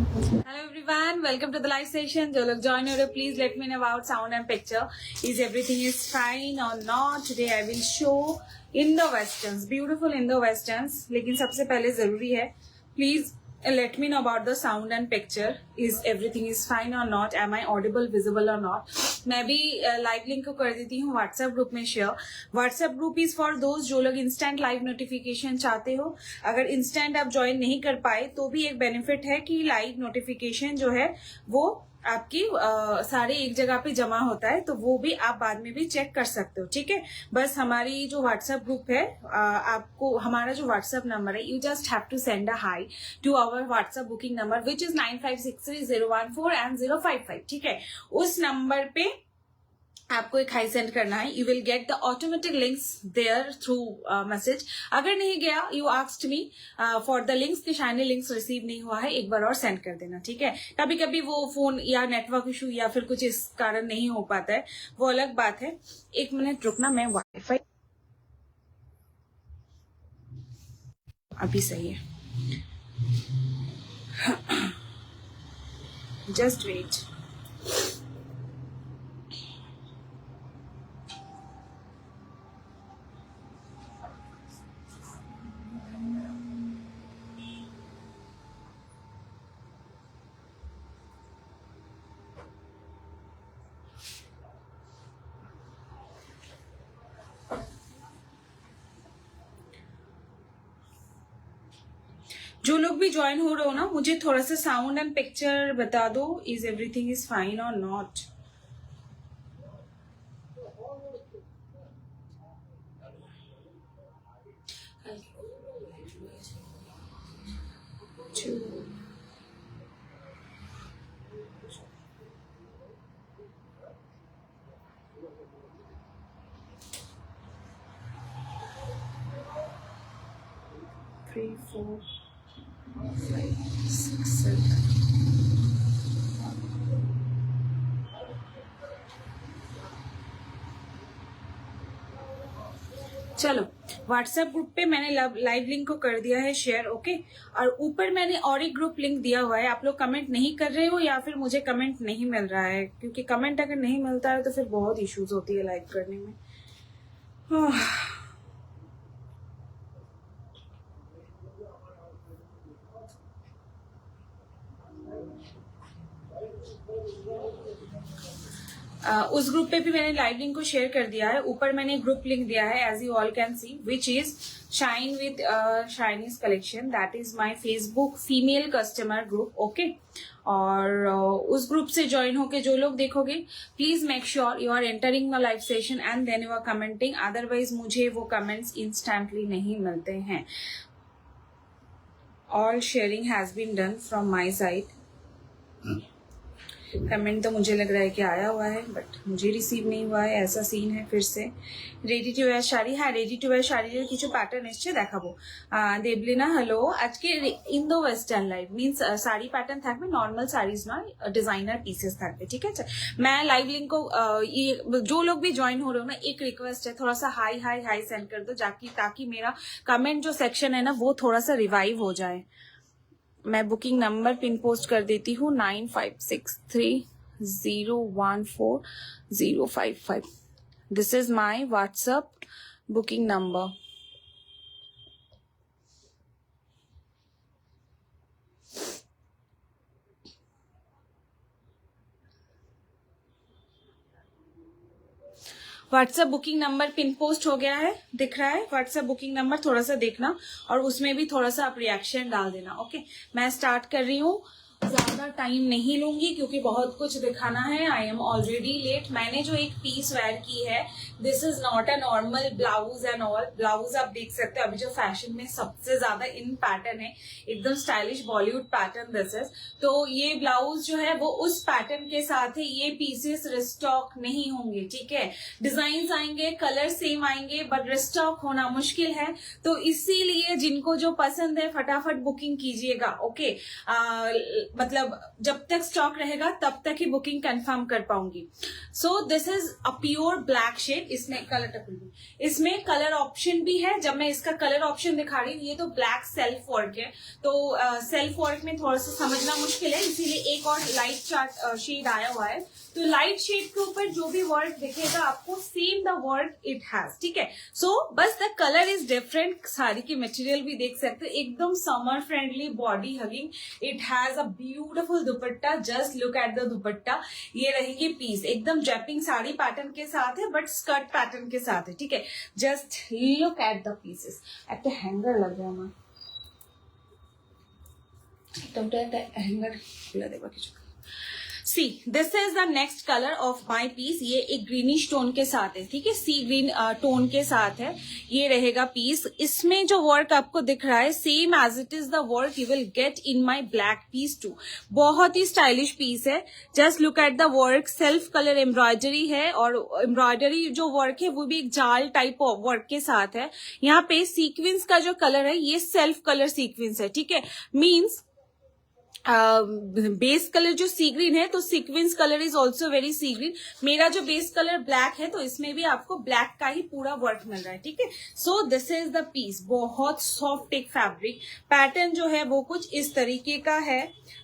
Hello everyone, welcome to the live session. जो लोग join हो रहे हो, please let me know about sound and picture. Is everything is fine or not? Today I will show Indo-Westerns, beautiful Indo-Westerns. लेकिन सबसे पहले जरूरी है, please let me know about the sound and picture. Is everything is fine or not? Am I audible, visible or not? मैं भी live link को कर देती हूँ व्हाट्सएप ग्रुप में share. WhatsApp group is for दोस्त जो लोग इंस्टेंट लाइव नोटिफिकेशन चाहते हो. अगर इंस्टेंट आप ज्वाइन नहीं कर पाए तो भी एक बेनिफिट है कि लाइव नोटिफिकेशन जो है वो आपकी सारे एक जगह पे जमा होता है, तो वो भी आप बाद में भी चेक कर सकते हो. ठीक है, बस हमारी जो व्हाट्सएप ग्रुप है, आपको हमारा जो व्हाट्सएप नंबर है, you just have to send a hi to our WhatsApp booking number which is 95630140 and 055. ठीक है, उस नंबर पे आपको एक हाई सेंड करना है. You will get the automatic links there through message. अगर नहीं गया, you asked me for the links कि शायद लिंक्स रिसीव नहीं हुआ है, एक बार और सेंड कर देना. ठीक है, कभी कभी वो फोन या नेटवर्क इशू या फिर कुछ इस कारण नहीं हो पाता है, वो अलग बात है. एक मिनट रुकना, मैं वाईफाई अभी सही है, जस्ट वेट. जो लोग भी ज्वाइन हो रहे हो ना, मुझे थोड़ा सा साउंड एंड पिक्चर बता दो. इज एवरीथिंग इज फाइन और नॉट? Three, 4, 5, 6, 7. चलो, व्हाट्सएप ग्रुप पे मैंने लाइव लिंक को कर दिया है शेयर. ओके, और ऊपर मैंने और एक ग्रुप लिंक दिया हुआ है. आप लोग कमेंट नहीं कर रहे हो या फिर मुझे कमेंट नहीं मिल रहा है, क्योंकि कमेंट अगर नहीं मिलता है तो फिर बहुत इश्यूज होती है लाइव करने में. उस ग्रुप पे भी मैंने लाइव लिंक को शेयर कर दिया है. ऊपर मैंने ग्रुप लिंक दिया है, as you all can see, which is shine with shinies collection. That is my Facebook female customer group. Okay, और उस ग्रुप से ज्वाइन होके जो लोग देखोगे, please make sure you are entering the live session and then you are commenting. Otherwise मुझे वो comments instantly नहीं मिलते हैं. All sharing has been done from my side. Comment तो मुझे लग रहा है कि आया हुआ है, बट मुझे रिसीव नहीं हुआ है. ऐसा सीन है. फिर से রেডি টু ওয়্যার শাড়ি, হ্যাঁ রেডি টু ওয়্যার শাড়ির কিছু প্যাটার্ন এসছে, দেখাবো. দেবলিনা হ্যালো, আজকে Indo western live means sari pattern থাকবে, নর্মাল শাড়িজ নয়, डिजाइनर पीसेस থাকবে. ठीक है, मैं लाइव लिंक को ये जो लोग भी ज्वाइन हो रहे हो ना, एक रिक्वेस्ट है, थोड़ा सा हाई हाई हाई सेंड कर दो, ताकि मेरा कमेंट जो सेक्शन है ना वो थोड़ा सा रिवाइव हो जाए. मैं बुकिंग नंबर पिन पोस्ट कर देती हूँ 9563014055. This is my WhatsApp booking number. WhatsApp booking number pin post हो गया है, दिख रहा है व्हाट्सएप बुकिंग नंबर. थोड़ा सा देखना और उसमें भी थोड़ा सा आप रिएक्शन डाल देना. ओके, मैं स्टार्ट कर रही हूँ. ज्यादा टाइम नहीं लूंगी क्योंकि बहुत कुछ दिखाना है. I am already late. मैंने जो एक पीस वेयर की है, this is not a normal blouse and all. Blouse आप देख सकते हो अभी जो फैशन में सबसे ज्यादा इन पैटर्न है, एकदम stylish Bollywood pattern this is. तो ये ब्लाउज जो है वो उस पैटर्न के साथ है. ये पीसेस रिस्टॉक नहीं होंगे. ठीक है, डिजाइन आएंगे, कलर सेम आएंगे, बट रिस्टॉक होना मुश्किल है. तो इसीलिए जिनको जो पसंद है फटाफट बुकिंग कीजिएगा. ओके, मतलब जब तक स्टॉक रहेगा तब तक ही बुकिंग कंफर्म कर पाऊंगी। So this is a pure black shade. इसमें इसमें कलर ऑप्शन भी है। जब मैं इसका कलर ऑप्शन दिखा रही हूँ, ये तो ब्लैक सेल्फ वर्क है, तो सेल्फ वर्क में थोड़ा सा समझना मुश्किल है, इसीलिए एक और लाइट चार्ट शेड आया हुआ है। तो लाइट शेड के ऊपर जो भी वर्क दिखेगा आपको, same the work it has, ठीक है। सो बस the colour is different. Sari की मटेरियल भी देख सकते हैं, एकदम summer friendly, body hugging. It has a beautiful dupatta. Just look at the दुपट्टा। ये रहेंगे पीस, एकदम ड्रेपिंग साड़ी पैटर्न के साथ है, बट स्कर्ट पैटर्न के साथ है, ठीक है। Just look at the pieces. একটা হ্যাঙ্গার লাগবে আমার, একটা হ্যাঙ্গার খুলে দেবা কিছু। See this is the next colour of my piece. ये एक ग्रीनिश टोन के साथ है, ठीक है, सी ग्रीन टोन के साथ है। ये रहेगा पीस। इसमें जो वर्क आपको दिख रहा है, same as it is the work you will get in my black piece too. बहुत ही स्टाइलिश पीस है। Just look at the work. Self colour embroidery है, और एम्ब्रॉयडरी जो वर्क है वो भी एक जाल टाइप ऑफ वर्क के साथ है। यहाँ पे सीक्वेंस का जो कलर है, ये सेल्फ कलर सीक्वेंस है, ठीक है। मीन्स बेस कलर जो सी ग्रीन है, तो sequence colour is also very sea green. मेरा जो बेस कलर ब्लैक है, तो इसमें भी आपको ब्लैक का ही पूरा वर्क मिल रहा है, ठीक है। So this is the piece. बहुत सॉफ्ट एक फैब्रिक। पैटर्न जो है वो कुछ इस तरीके का है।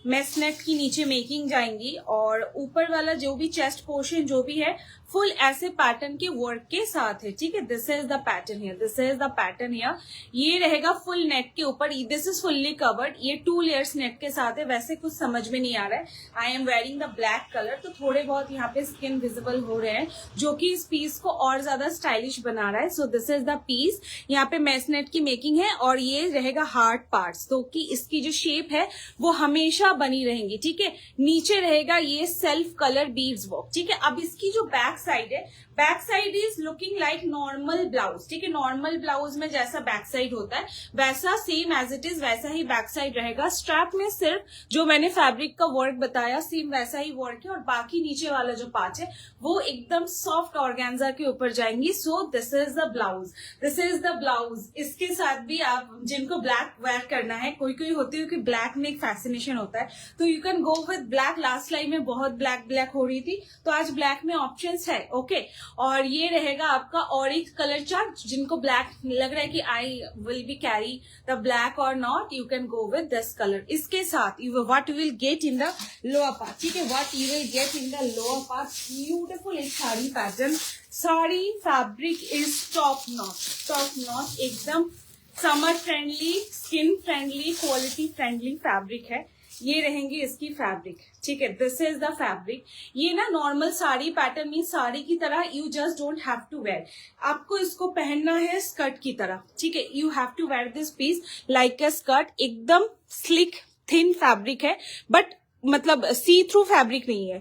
मेस नेट की नीचे मेकिंग जाएंगी, और ऊपर वाला जो भी चेस्ट पोर्शन जो भी है, फुल ऐसे पैटर्न के वर्क के साथ है, ठीक है। This is the pattern here, this is the pattern here. ये रहेगा फुल नेट के ऊपर। This is fully covered. ये 2 लेयर्स नेट के साथ है। वैसे कुछ समझ में नहीं आ रहा है। I am wearing the black colour, तो थोड़े बहुत यहाँ पे स्किन विजिबल हो रहे हैं, जो कि इस पीस को और ज्यादा स्टाइलिश बना रहा है। So this is the piece. यहाँ पे मेस नेट की मेकिंग है, और ये रहेगा हार्ड पार्ट्स, तो कि इसकी जो शेप है वो हमेशा बनी रहेंगी, ठीक है। नीचे रहेगा ये सेल्फ कलर बीड्स वर्क, ठीक है। अब इसकी जो बैक साइड है, back side is looking like normal blouse, ठीक है। नॉर्मल ब्लाउज में जैसा बैक साइड होता है, वैसा सेम एज इट इज वैसा ही बैक साइड रहेगा। स्ट्रैप में सिर्फ जो मैंने फैब्रिक का वर्क बताया, सेम वैसा ही वर्क है, और बाकी नीचे वाला जो पार्ट है वो एकदम सॉफ्ट ऑर्गेन्जा के ऊपर जाएंगी। सो this is the blouse, this is the blouse. इसके साथ भी आप जिनको ब्लैक वेयर करना है, कोई कोई होती है कि ब्लैक में एक फैसिनेशन होता है, तो you can go with black. Last line में बहुत ब्लैक ब्लैक हो रही थी, तो आज ब्लैक में ऑप्शंस है, ओके। और ये रहेगा आपका और एक कलर चार्ट। जिनको ब्लैक लग रहा है कि I will be carry the black or not, you can go with this colour. इसके साथ what you will get in the lower part, ठीक है, what you will get in the lower part. Beautiful एक sari pattern. Sari fabric is top notch, एकदम summer friendly, skin friendly, quality friendly fabric है। ये रहेंगी इसकी फैब्रिक, ठीक है। This is the fabric. ये ना नॉर्मल साड़ी पैटर्न में, साड़ी की तरह you just don't have to wear. आपको इसको पहनना है स्कर्ट की तरह, ठीक है। You have to wear this piece like a skirt. एकदम स्लिक थिन फैब्रिक है, बट मतलब सी थ्रू फैब्रिक नहीं है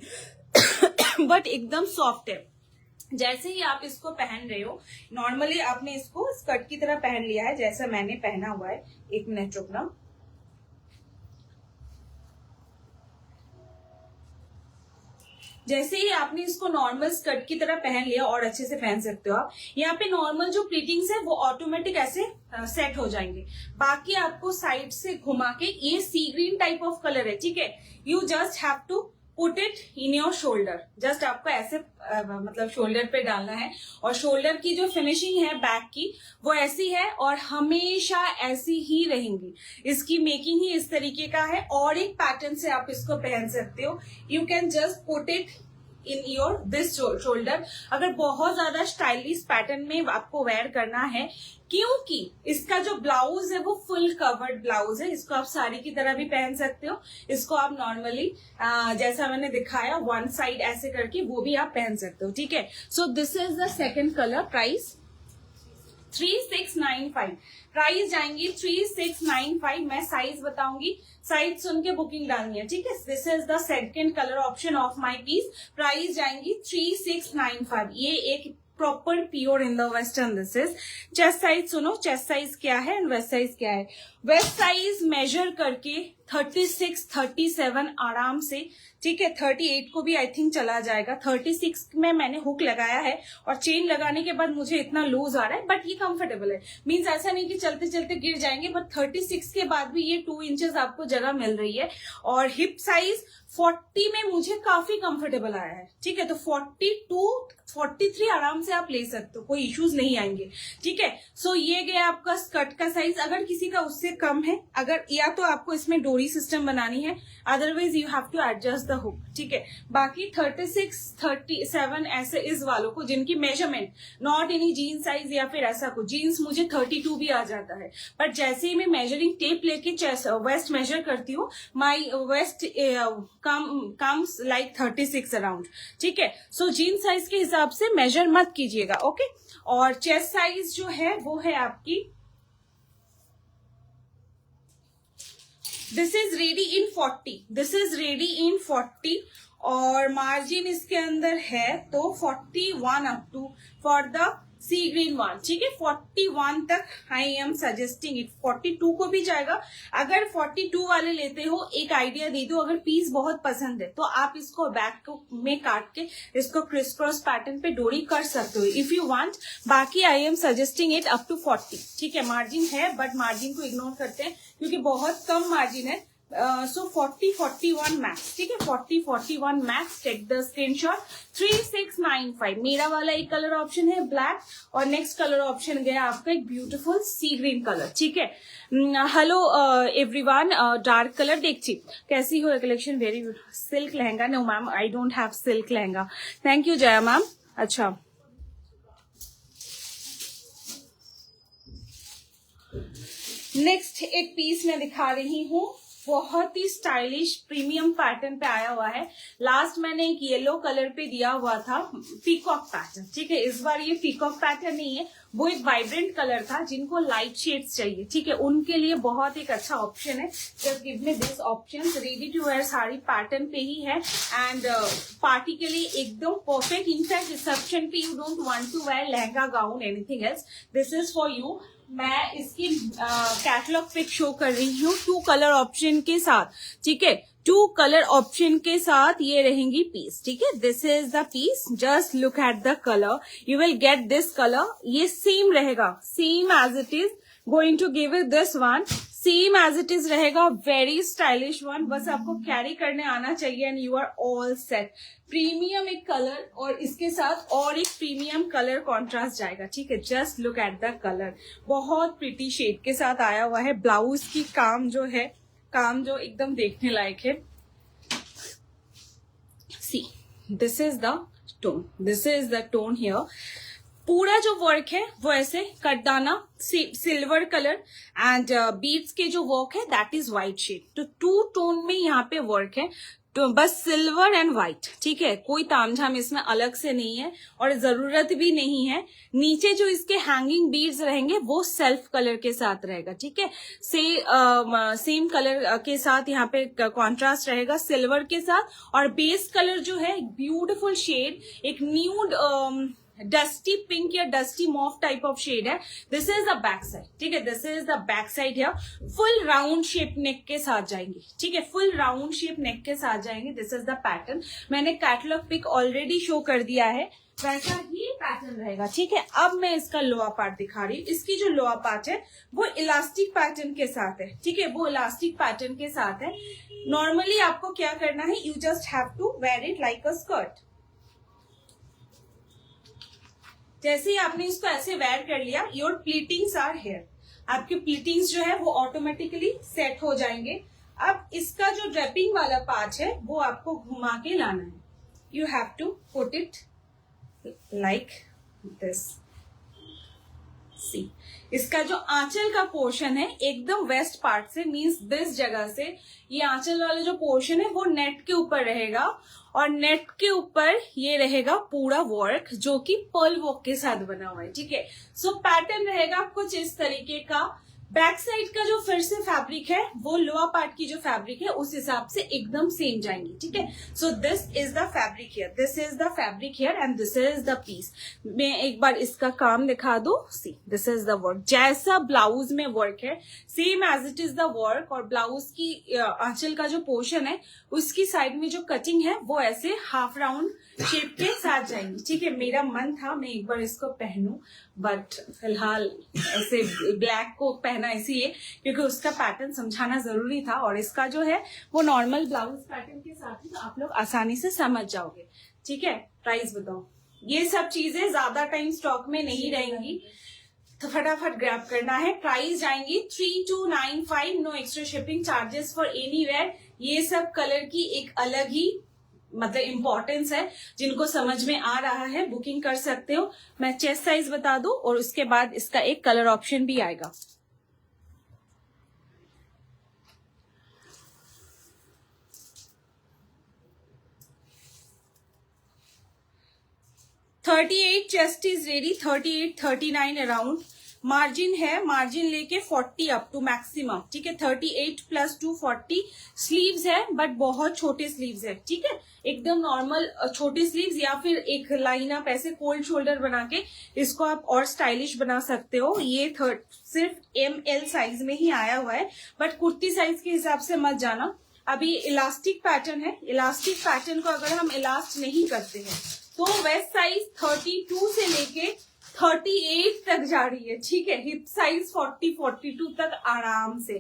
बट एकदम सॉफ्ट है। जैसे ही आप इसको पहन रहे हो, नॉर्मली आपने इसको स्कर्ट की तरह पहन लिया है, जैसा मैंने पहना हुआ है। एक मिनट रुकना। जैसे ही आपने इसको नॉर्मल स्कर्ट की तरह पहन लिया, और अच्छे से पहन सकते हो आप। यहाँ पे नॉर्मल जो प्लीटिंग्स है वो ऑटोमेटिक ऐसे सेट हो जाएंगे। बाकी आपको साइड से घुमा के, ये sea green type of colour है, ठीक है। You just have to put it in your shoulder. Just आपको ऐसे मतलब शोल्डर पे डालना है, और शोल्डर की जो फिनिशिंग है बैक की वो ऐसी है, और हमेशा ऐसी ही रहेंगी। इसकी मेकिंग ही इस तरीके का है, और एक पैटर्न से आप इसको पहन सकते हो। You can just put it in your this shoulder. अगर बहुत ज्यादा स्टाइलिश पैटर्न में आपको वेयर करना है, क्योंकि इसका जो ब्लाउज है वो फुल कवर्ड ब्लाउज है, इसको आप साड़ी की तरह भी पहन सकते हो। इसको आप नॉर्मली जैसा मैंने दिखाया वन साइड ऐसे करके वो भी आप पहन सकते हो, ठीक है। So this is the second colour. Price 3695, price जाएंगी 3695। मैं साइज बताऊंगी, साइज सुन के बुकिंग डालनी है, ठीक है। This is the second colour option of my piece. Price जाएंगी 3695। ये एक proper pure in the western. This is chest size सुनो, चेस्ट साइज क्या है एंड वेस्ट साइज क्या है। वेस्ट साइज मेजर करके 36, 37 आराम से, ठीक है। 38 को भी आई थिंक चला जाएगा। 36 में मैंने हुक लगाया है और चेन लगाने के बाद मुझे इतना लूज आ रहा है, बट ये कंफर्टेबल है। मींस ऐसा नहीं कि चलते चलते गिर जाएंगे, बट 36 के बाद भी ये 2 इंचेस आपको जगह मिल रही है। और हिप साइज 40 में मुझे काफी कंफर्टेबल आया है, ठीक है। तो 42, 43 आराम से आप ले सकते हो, कोई इश्यूज नहीं आएंगे, ठीक है। सो ये गया आपका स्कर्ट का साइज। अगर किसी का उससे कम है, अगर या तो आपको इसमें डोरी सिस्टम बनानी है, otherwise you have to adjust the hook, ठीक है। बाकी 36, 37 ऐसे इस वालों को जिनकी measurement not any jeans size या फिर ऐसा कुछ, जीन्स मुझे 32 भी आ जाता है, बट जैसे ही मैं मेजरिंग टेप लेके वेस्ट मेजर करती हूँ, माई वेस्ट कम्स लाइक 36 अराउंड, ठीक है। सो जीन्स साइज के हिसाब से मेजर मत कीजिएगा, ओके। और चेस्ट साइज जो है वो है आपकी, this is ready in 40, this is ready in 40 और मार्जिन इसके अंदर है तो 41 up to for the sea green one, ठीक है। 41 तक आई एम सजेस्टिंग इट। 42 को भी जाएगा। अगर 42 वाले लेते हो, एक आइडिया दे दो, अगर पीस बहुत पसंद है तो आप इसको बैक में काट के इसको क्रिस क्रॉस पैटर्न पे डोरी कर सकते हो इफ यू वांट। बाकी I am suggesting it up to 40, ठीक है। मार्जिन है बट मार्जिन को इग्नोर करते हैं क्योंकि बहुत कम मार्जिन है। सो 40, 41 मैक्स, ठीक है। 40, 41 मैक्स। Take the screenshot. 3695 मेरा वाला एक कलर ऑप्शन है ब्लैक और नेक्स्ट कलर ऑप्शन गया आपका एक ब्यूटीफुल सी ग्रीन कलर, ठीक है। हेलो एवरीवन, डार्क कलर देखिए कैसी हो collection. Very beautiful silk lehenga. No ma'am, I don't have silk lehenga. Thank you Jaya ma'am. अच्छा, नेक्स्ट एक पीस मैं दिखा रही हूँ, बहुत ही स्टाइलिश प्रीमियम पैटर्न पे आया हुआ है। लास्ट मैंने एक येलो कलर पे दिया हुआ था पीकॉक पैटर्न, ठीक है। इस बार ये पीकॉक पैटर्न नहीं है, वो एक वाइब्रेंट कलर था। जिनको लाइट शेड्स चाहिए, ठीक है, उनके लिए बहुत एक अच्छा ऑप्शन है। Just give me this option. Ready to wear sari pattern पे ही है एंड पार्टी के लिए एकदम परफेक्ट। इनफैक्ट रिसेप्शन पे you don't want to wear lehenga gown anything else, this is for you. मैं इसकी कैटलॉग पिक शो कर रही हूँ 2 कलर ऑप्शन के साथ, ठीक है। 2 कलर ऑप्शन के साथ ये रहेंगी पीस, ठीक है। This is the piece, just look at the colour, you will get this colour. ये सेम रहेगा, same as it is going to give it this one, same as it is रहेगा। Very stylish one, बस आपको carry करने आना चाहिए and you are all set. Premium एक colour और इसके साथ और एक प्रीमियम कलर कॉन्ट्रास्ट जाएगा, ठीक है। Just look at the colour, बहुत प्रिटी शेड के साथ आया हुआ है। ब्लाउज की काम जो है, काम जो एकदम देखने लायक है। See, this is the tone, this is the tone here. पूरा जो वर्क है वो ऐसे कटदाना सिल्वर कलर एंड बीड्स के जो वर्क है दैट इज व्हाइट शेड। तो 2 टोन में यहाँ पे वर्क है, तो बस सिल्वर एंड व्हाइट, ठीक है। कोई तामझाम इसमें अलग से नहीं है और जरूरत भी नहीं है। नीचे जो इसके हैंगिंग बीड्स रहेंगे वो सेल्फ कलर के साथ रहेगा, ठीक है। सेम कलर के साथ यहाँ पे कॉन्ट्रास्ट रहेगा सिल्वर के साथ। और बेस कलर जो है ब्यूटीफुल शेड, एक न्यूड डस्टी पिंक या dusty mauve type of shade है। This is the back side, ठीक है। This is the back side है। फुल राउंड शेप नेक के साथ जाएंगे, ठीक है। फुल राउंड शेप नेक के साथ जाएंगे। दिस इज द पैटर्न, मैंने कैटलॉग पिक ऑलरेडी शो कर दिया है, वैसा ही पैटर्न रहेगा, ठीक है। अब मैं इसका लोअर पार्ट दिखा रही हूँ। इसकी जो लोअर पार्ट है वो इलास्टिक पैटर्न के साथ है, ठीक है। वो इलास्टिक पैटर्न के साथ है। नॉर्मली आपको क्या करना है, you just have to wear it like a skirt. जैसे ही आपने इसको ऐसे वेयर कर लिया, योर प्लीटिंग्स आर हेयर, आपके प्लीटिंग्स जो है वो ऑटोमेटिकली सेट हो जाएंगे। अब इसका जो ड्रेपिंग वाला पार्ट है वो आपको घुमा के लाना है। You have to put it like this. See, इसका जो आंचल का पोर्शन है एकदम वेस्ट पार्ट से, मींस दिस जगह से ये आंचल वाला जो पोर्शन है वो नेट के ऊपर रहेगा और नेट के ऊपर ये रहेगा पूरा वर्क जो कि पर्ल वर्क के साथ बना हुआ है, ठीक है। सो पैटर्न रहेगा कुछ इस तरीके का। बैक साइड का जो फिर से फैब्रिक है वो लोअर पार्ट की जो फैब्रिक है उस हिसाब से एकदम सेम जाएंगी, ठीक है। So this is the fabric here, this is the fabric here and this is the piece. मैं एक बार इसका काम दिखा दूं, see this is the work, जैसा ब्लाउज में वर्क है same as it is the work. और ब्लाउज की आंचल का जो पोर्शन है उसकी साइड में जो कटिंग है वो ऐसे हाफ राउंड शेप के साथ जाएंगी, ठीक है। मेरा मन था मैं एक बार इसको पहनूं, बट फिलहाल ऐसे ब्लैक को पहना इसीलिए क्योंकि उसका पैटर्न समझाना जरूरी था। और इसका जो है वो नॉर्मल ब्लाउज पैटर्न के साथ ही, तो आप लोग आसानी से समझ जाओगे, ठीक है। प्राइस बताओ। ये सब चीजें ज्यादा टाइम स्टॉक में नहीं रहेंगी, तो फटाफट ग्रैब करना है। प्राइस जाएंगी 3295, no extra shipping charges for anywhere. ये सब कलर की एक अलग ही मतलब इम्पोर्टेंस है, जिनको समझ में आ रहा है बुकिंग कर सकते हो। मैं चेस्ट साइज बता दूं और उसके बाद इसका एक कलर ऑप्शन भी आएगा। $38 chest is ready, 38, 39 around. Margin है, मार्जिन लेके 40 अप टू मैक्सिमम, ठीक है। 38 + 2 40। स्लीव्स है बट बहुत छोटे स्लीव्स है, ठीक है, एकदम नॉर्मल छोटे स्लीव्स, या फिर एक लाइन आप ऐसे कोल्ड शोल्डर बना के इसको आप और स्टाइलिश बना सकते हो। ये सिर्फ ML साइज में ही आया हुआ है, बट कुर्ती साइज के हिसाब से मत जाना। अभी इलास्टिक पैटर्न है, इलास्टिक पैटर्न को अगर हम इलास्ट नहीं करते हैं तो वेस्ट साइज 32 से लेके 38 तक जा रही है, ठीक है। हिप साइज 40, 42 तक आराम से।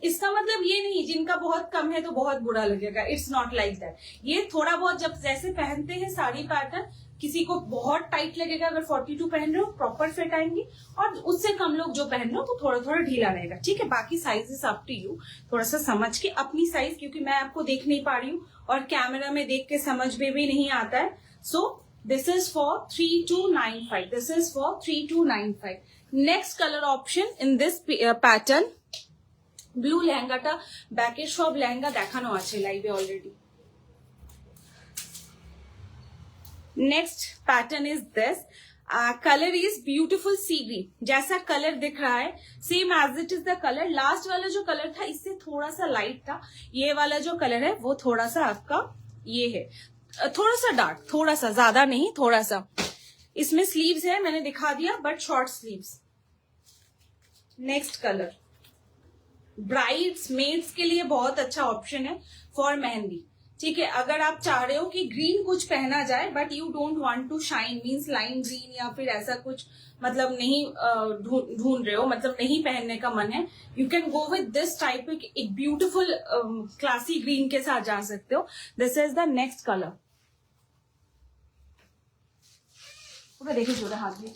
इसका मतलब ये नहीं जिनका बहुत कम है तो बहुत बुरा लगेगा, इट्स नॉट लाइक दैट। ये थोड़ा बहुत जब जैसे पहनते हैं साड़ी पैटर्न, किसी को बहुत टाइट लगेगा अगर 42 पहन रहे हो, प्रॉपर फिट आएंगी, और उससे कम लोग जो पहन रहे हो तो थोड़ा थोड़ा ढीला रहेगा, ठीक है। बाकी साइजेस अप टू यू, थोड़ा सा समझ के अपनी साइज, क्योंकि मैं आपको देख नहीं पा रही हूँ और कैमरा में देख के समझ में भी नहीं आता है। सो this is for 3295, this is for 3295. next color option in this pattern, blue লেহেঙ্গাটা ব্যাকের সব লেহেঙ্গা দেখানো আছে লাইভে already. next pattern is this, color is beautiful sea green, जैसा कलर दिख रहा है same as it is the colour. Last वाला जो कलर था इससे थोड़ा सा लाइट था, ये वाला जो कलर है वो थोड़ा सा आपका ये है, थोड़ा सा डार्क, थोड़ा सा, ज्यादा नहीं, थोड़ा सा। इसमें स्लीव्स है, मैंने दिखा दिया, but short sleeves. Next colour bridesmaids के लिए बहुत अच्छा ऑप्शन है फॉर मेहंदी, ठीक है। अगर आप चाह रहे हो कि ग्रीन कुछ पहना जाए but you don't want to shine, means lime green या फिर ऐसा कुछ मतलब नहीं ढूंढ रहे हो, मतलब नहीं पहनने का मन है, you can go with this type, एक ब्यूटीफुल क्लासी ग्रीन के साथ जा सकते हो। This is the next colour. देखिए जोड़ा हाथ में,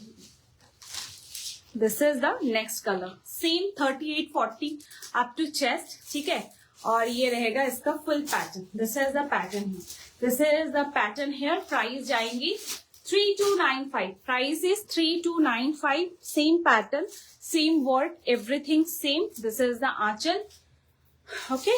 this is the next colour, same 38-40 up to chest, ठीक है। और ये रहेगा इसका full pattern, this is the pattern, this is the pattern here. Price जाएंगी 3295, price is 3295, same pattern, same work, everything same. This is the Aanchal, okay.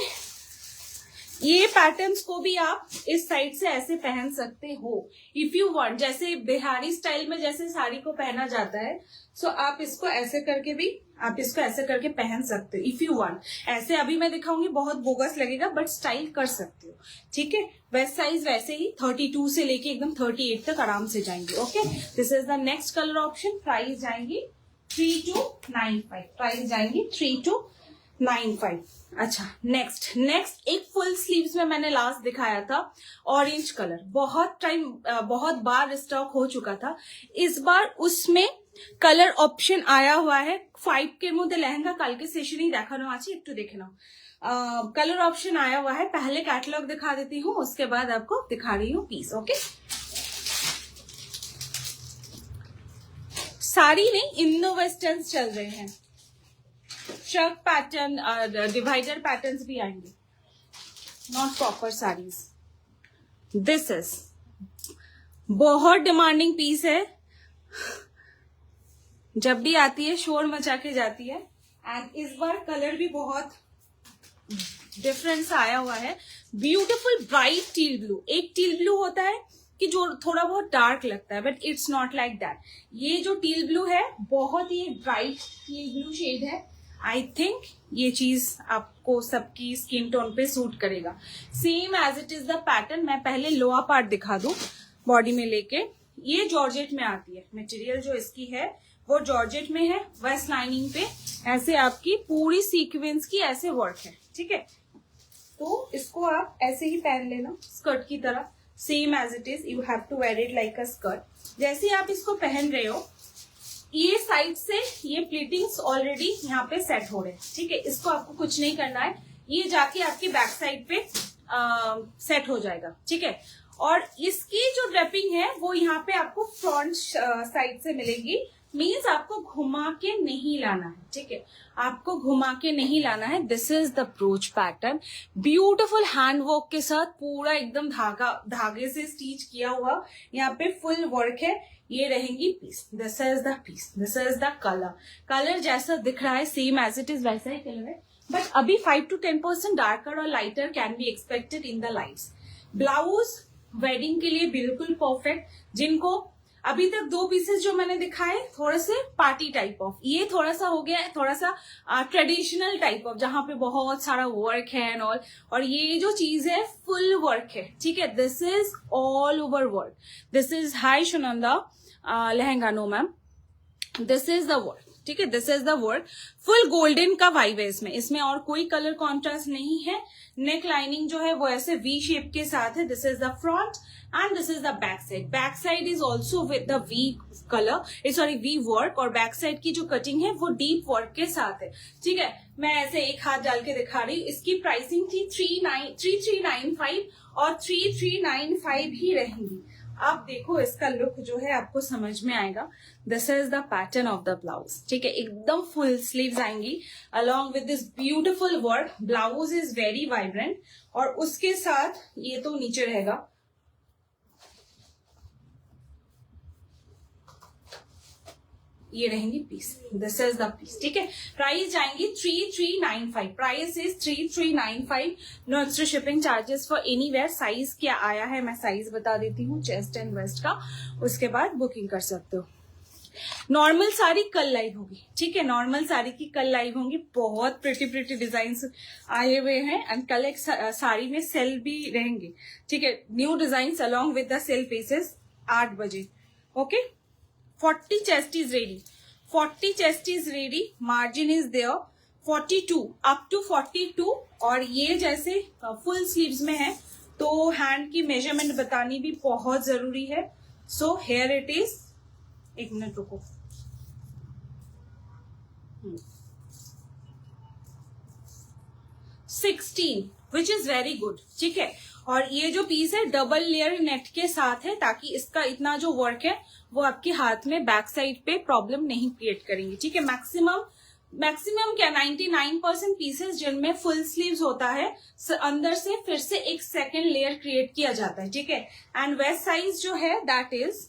ये patterns को भी आप इस साइड से ऐसे पहन सकते हो इफ यू वांट, जैसे बिहारी स्टाइल में जैसे साड़ी को पहना जाता है, सो आप इसको ऐसे करके भी, आप इसको ऐसे करके पहन सकते हो इफ यू वांट। ऐसे अभी मैं दिखाऊंगी बहुत बोगस लगेगा, बट स्टाइल कर सकते हो, ठीक है। वेस्ट साइज वैसे ही 32 से लेके एकदम 38 तक आराम से जाएंगे, okay. This is the next colour option. Price जाएंगी 3295, प्राइस जाएंगी 3295। अच्छा, नेक्स्ट एक फुल स्लीव्स में मैंने लास्ट दिखाया था ऑरेंज कलर, बहुत बार स्टॉक हो चुका था। इस बार उसमें कलर ऑप्शन आया हुआ है 5 के मध्य लेहंगा काल के सेशन ही देखानो आछे, एकटू देखे नाओ। कलर ऑप्शन आया हुआ है, पहले कैटलॉग दिखा देती हूँ, उसके बाद आपको दिखा रही हूँ पीस, ओके। साड़ी नहीं, इंडो वेस्टर्न चल रहे हैं, शर्ट पैटर्न, डिवाइडर पैटर्न्स भी आएंगे, not proper saris. This is बहुत डिमांडिंग पीस है, जब भी आती है शोर मचा के जाती है, एंड इस बार कलर भी बहुत डिफरेंस आया हुआ है। ब्यूटीफुल ब्राइट टील ब्लू, एक टील ब्लू होता है कि जो थोड़ा बहुत डार्क लगता है, but it's not like that. ये जो टील ब्लू है बहुत ही ब्राइट टील ब्लू शेड है, आई थिंक ये चीज आपको सबकी स्किन टोन पे सूट करेगा। Same as it is the pattern. मैं पहले लोअर पार्ट दिखा दूं बॉडी में लेके। ये जॉर्जेट में आती है, मटेरियल जो इसकी है वो जॉर्जेट में है। वेस्ट लाइनिंग पे ऐसे आपकी पूरी सीक्वेंस की ऐसे वर्क है, ठीक है। तो इसको आप ऐसे ही पहन लेना स्कर्ट की तरह, same as it is. You have to wear it like a skirt. जैसे आप इसको पहन रहे हो, ये साइड से ये प्लीटिंग्स ऑलरेडी यहाँ पे सेट हो रहे हैं, ठीक है। इसको आपको कुछ नहीं करना है, ये जाके आपकी बैक साइड पे सेट हो जाएगा, ठीक है। और इसकी जो ड्रेपिंग है वो यहाँ पे आपको फ्रंट साइड से मिलेगी। मीन्स आपको घुमा के नहीं लाना है, ठीक है, आपको घुमा के नहीं लाना है। This is the broach pattern, beautiful hand work के साथ, पूरा एकदम धागे से स्टिच किया हुआ, यहाँ पे फुल वर्क है। ये रहेंगी piece. This is the piece, this is the colour. Colour जैसा दिख रहा है सेम एज इट इज वैसा ही कलर है, बट अभी 5 to 10% डार्कर और lighter can be expected in the lights. Blouse wedding के लिए बिल्कुल परफेक्ट। जिनको अभी तक 2 पीसेस जो मैंने दिखाए थोड़े से पार्टी टाइप ऑफ, ये थोड़ा सा हो गया है थोड़ा सा ट्रेडिशनल टाइप ऑफ, जहां पे बहुत सारा वर्क है एंड ऑल। और ये जो चीज है फुल वर्क है, ठीक है। This is all over work. This is hi Sunanda lehenga, no ma'am, this is the work, ठीक है। This is the work, full golden का वाइब है इसमें। इसमें और कोई कलर कॉन्ट्रास्ट नहीं है। नेक लाइनिंग जो है वो ऐसे वी शेप के साथ है। This is the front and this is the back side. Back side is also with the V colour, sorry V work. और बैक साइड की जो कटिंग है वो डीप वर्क के साथ है, ठीक है। मैं ऐसे एक हाथ डाल के दिखा रही हूँ। इसकी प्राइसिंग थी 3395 और 3395 ही रहेंगी। अब देखो इसका लुक जो है आपको समझ में आएगा। This is the pattern of the blouse, ठीक है। एकदम फुल स्लीव्स आएंगी along with this beautiful work. Blouse is very vibrant और उसके साथ ये तो नीचे रहेगा। ये रहेंगी piece. This is the piece, ठीक है। प्राइस जाएंगी 3395। Price is 3395। No extra shipping charges for anywhere. Size क्या आया है मैं साइज बता देती हूँ, चेस्ट एंड वेस्ट का, उसके बाद बुकिंग कर सकते हो। नॉर्मल साड़ी कल लाइव होगी, ठीक है। नॉर्मल साड़ी की कल लाइव होंगी। बहुत प्रिटी डिजाइन आए हुए हैं एंड कल एक साड़ी में सेल भी रहेंगे, ठीक है। New design along with the sale pieces 8 बजे, okay. 40 chest is ready. 40 chest is ready. Margin is there. 42 up to 42। और ये जैसे फुल स्लीव्स में है तो हैंड की मेजरमेंट बतानी भी बहुत जरूरी है। सो हेयर इट इज, एक मिनट रुको, 16 विच इज वेरी गुड, ठीक है। और ये जो पीस है डबल लेयर नेट के साथ है, ताकि इसका इतना जो वर्क है वो आपके हाथ में बैक साइड पे प्रॉब्लम नहीं क्रिएट करेंगे, ठीक है। मैक्सिमम क्या 99% पीसेस जिनमें फुल स्लीव्स होता है अंदर से फिर से एक सेकेंड लेयर क्रिएट किया जाता है, ठीक है। एंड वेस्ट साइज जो है that is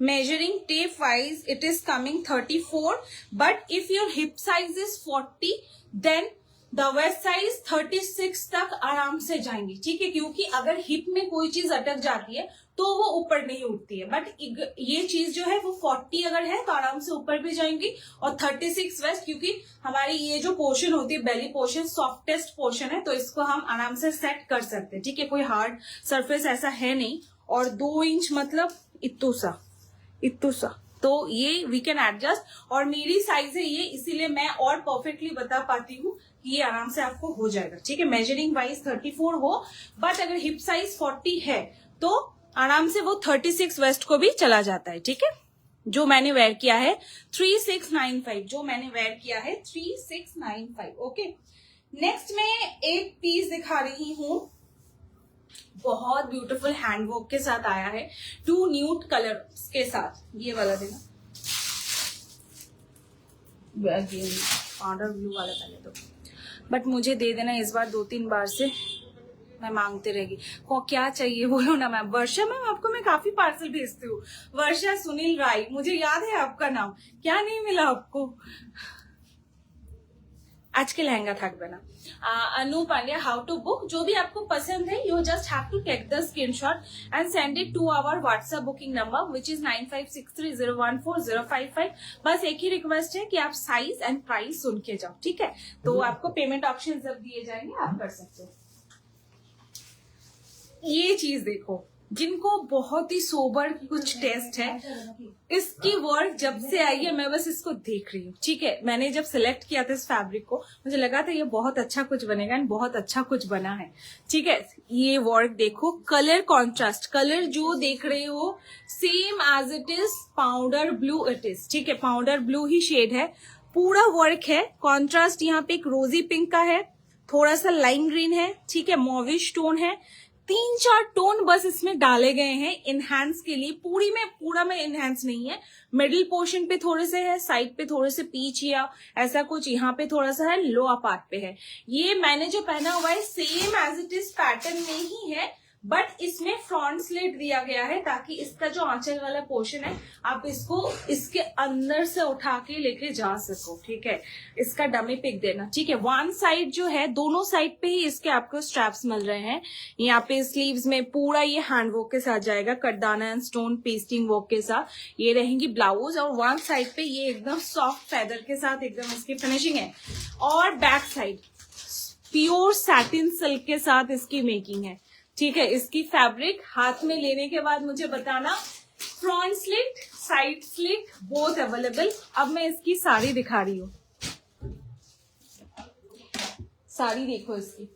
measuring tape wise it is coming 34, but if your hip size is 40 then the waist size 36 तक आराम से जाएंगी, ठीक है। क्योंकि अगर हिप में कोई चीज अटक जाती है तो वो ऊपर नहीं उठती है, बट ये चीज जो है वो 40 अगर है तो आराम से ऊपर भी जाएंगी। और 36 वेस्ट, क्योंकि हमारी ये जो पोर्शन होती है बेली पोर्शन सॉफ्टेस्ट पोर्शन है, तो इसको हम आराम से सेट कर सकते हैं, ठीक है। कोई हार्ड सरफेस ऐसा है नहीं। और 2 इंच मतलब इतू सा, तो ये वी कैन एडजस्ट। और मेरी साइज है ये, इसीलिए मैं और परफेक्टली बता पाती हूँ कि ये आराम से आपको हो जाएगा, ठीक है। मेजरिंग वाइज 34 हो, बट अगर हिप साइज 40 है तो आराम से वो 36 वेस्ट को भी चला जाता है, ठीक है। जो मैंने वेयर किया है 3695, जो मैंने वेयर किया है 3695, ओके। नेक्स्ट में एक पीस दिखा रही हूँ, बहुत ब्यूटीफुल हैंडवर्क के साथ आया है, 2 न्यूड कलर के साथ। ये वाला देना, पाउडर ब्लू वाला पहले तो, बट मुझे दे देना इस बार 2-3 बार से मैं मांगते रहेगी। को क्या चाहिए बोलो ना मैम। वर्षा मैम, आपको मैं काफी पार्सल भेजती हूँ। वर्षा सुनील राय, मुझे याद है आपका नाम, क्या नहीं मिला आपको। আজকে লেহেঙ্গা থাকবে না। Anu Pandya, how to book, जो भी आपको पसंद है you just have to take the screenshot and send it to our WhatsApp booking number which is 9563014055। बस एक ही रिक्वेस्ट है कि आप साइज एंड प्राइस सुन के जाओ, ठीक है। तो आपको पेमेंट ऑप्शन जब दिए जाएंगे आप कर सकते हो। ये चीज देखो, जिनको बहुत ही सोबर कुछ टेस्ट है, इसकी वर्क जब से आई है मैं बस इसको देख रही हूँ, ठीक है। मैंने जब सिलेक्ट किया था इस फैब्रिक को मुझे लगा था ये बहुत अच्छा कुछ बनेगा एंड बहुत अच्छा कुछ बना है, ठीक है। ये वर्क देखो, कलर कॉन्ट्रास्ट, कलर जो देख रहे हो same as it is powder blue it is, ठीक है। पाउडर ब्लू ही शेड है, पूरा वर्क है। कॉन्ट्रास्ट यहाँ पे एक रोजी पिंक का है, थोड़ा सा लाइम ग्रीन है, ठीक है, मॉविश टोन है। 3-4 टोन बस इसमें डाले गए हैं इनहैंस के लिए। पूरा में इनहैंस नहीं है, मिडिल पोर्शन पे थोड़े से है, साइड पे थोड़े से पीच या ऐसा कुछ, यहाँ पे थोड़ा सा है, लोअर पार्ट पे है। ये मैंने जो पहना हुआ है same as it is pattern में ही है, बट इसमें फ्रंट स्लिट दिया गया है ताकि इसका जो आंचल वाला पोर्शन है आप इसको इसके अंदर से उठा के लेके जा सको, ठीक है। इसका डमी पिक देना, ठीक है। वन साइड जो है, दोनों साइड पे ही इसके आपको स्ट्रैप्स मिल रहे हैं। यहाँ पे स्लीव्स में पूरा ये हैंड वर्क के साथ जाएगा, कटदाना एंड स्टोन पेस्टिंग वर्क के साथ। ये रहेंगी ब्लाउज और वन साइड पे ये एकदम सॉफ्ट फेदर के साथ एकदम इसकी फिनिशिंग है। और back side pure satin silk के साथ इसकी मेकिंग है, ठीक है। इसकी फैब्रिक हाथ में लेने के बाद मुझे बताना, front slit side slit both available. अब मैं इसकी साड़ी दिखा रही हूँ, साड़ी देखो इसकी,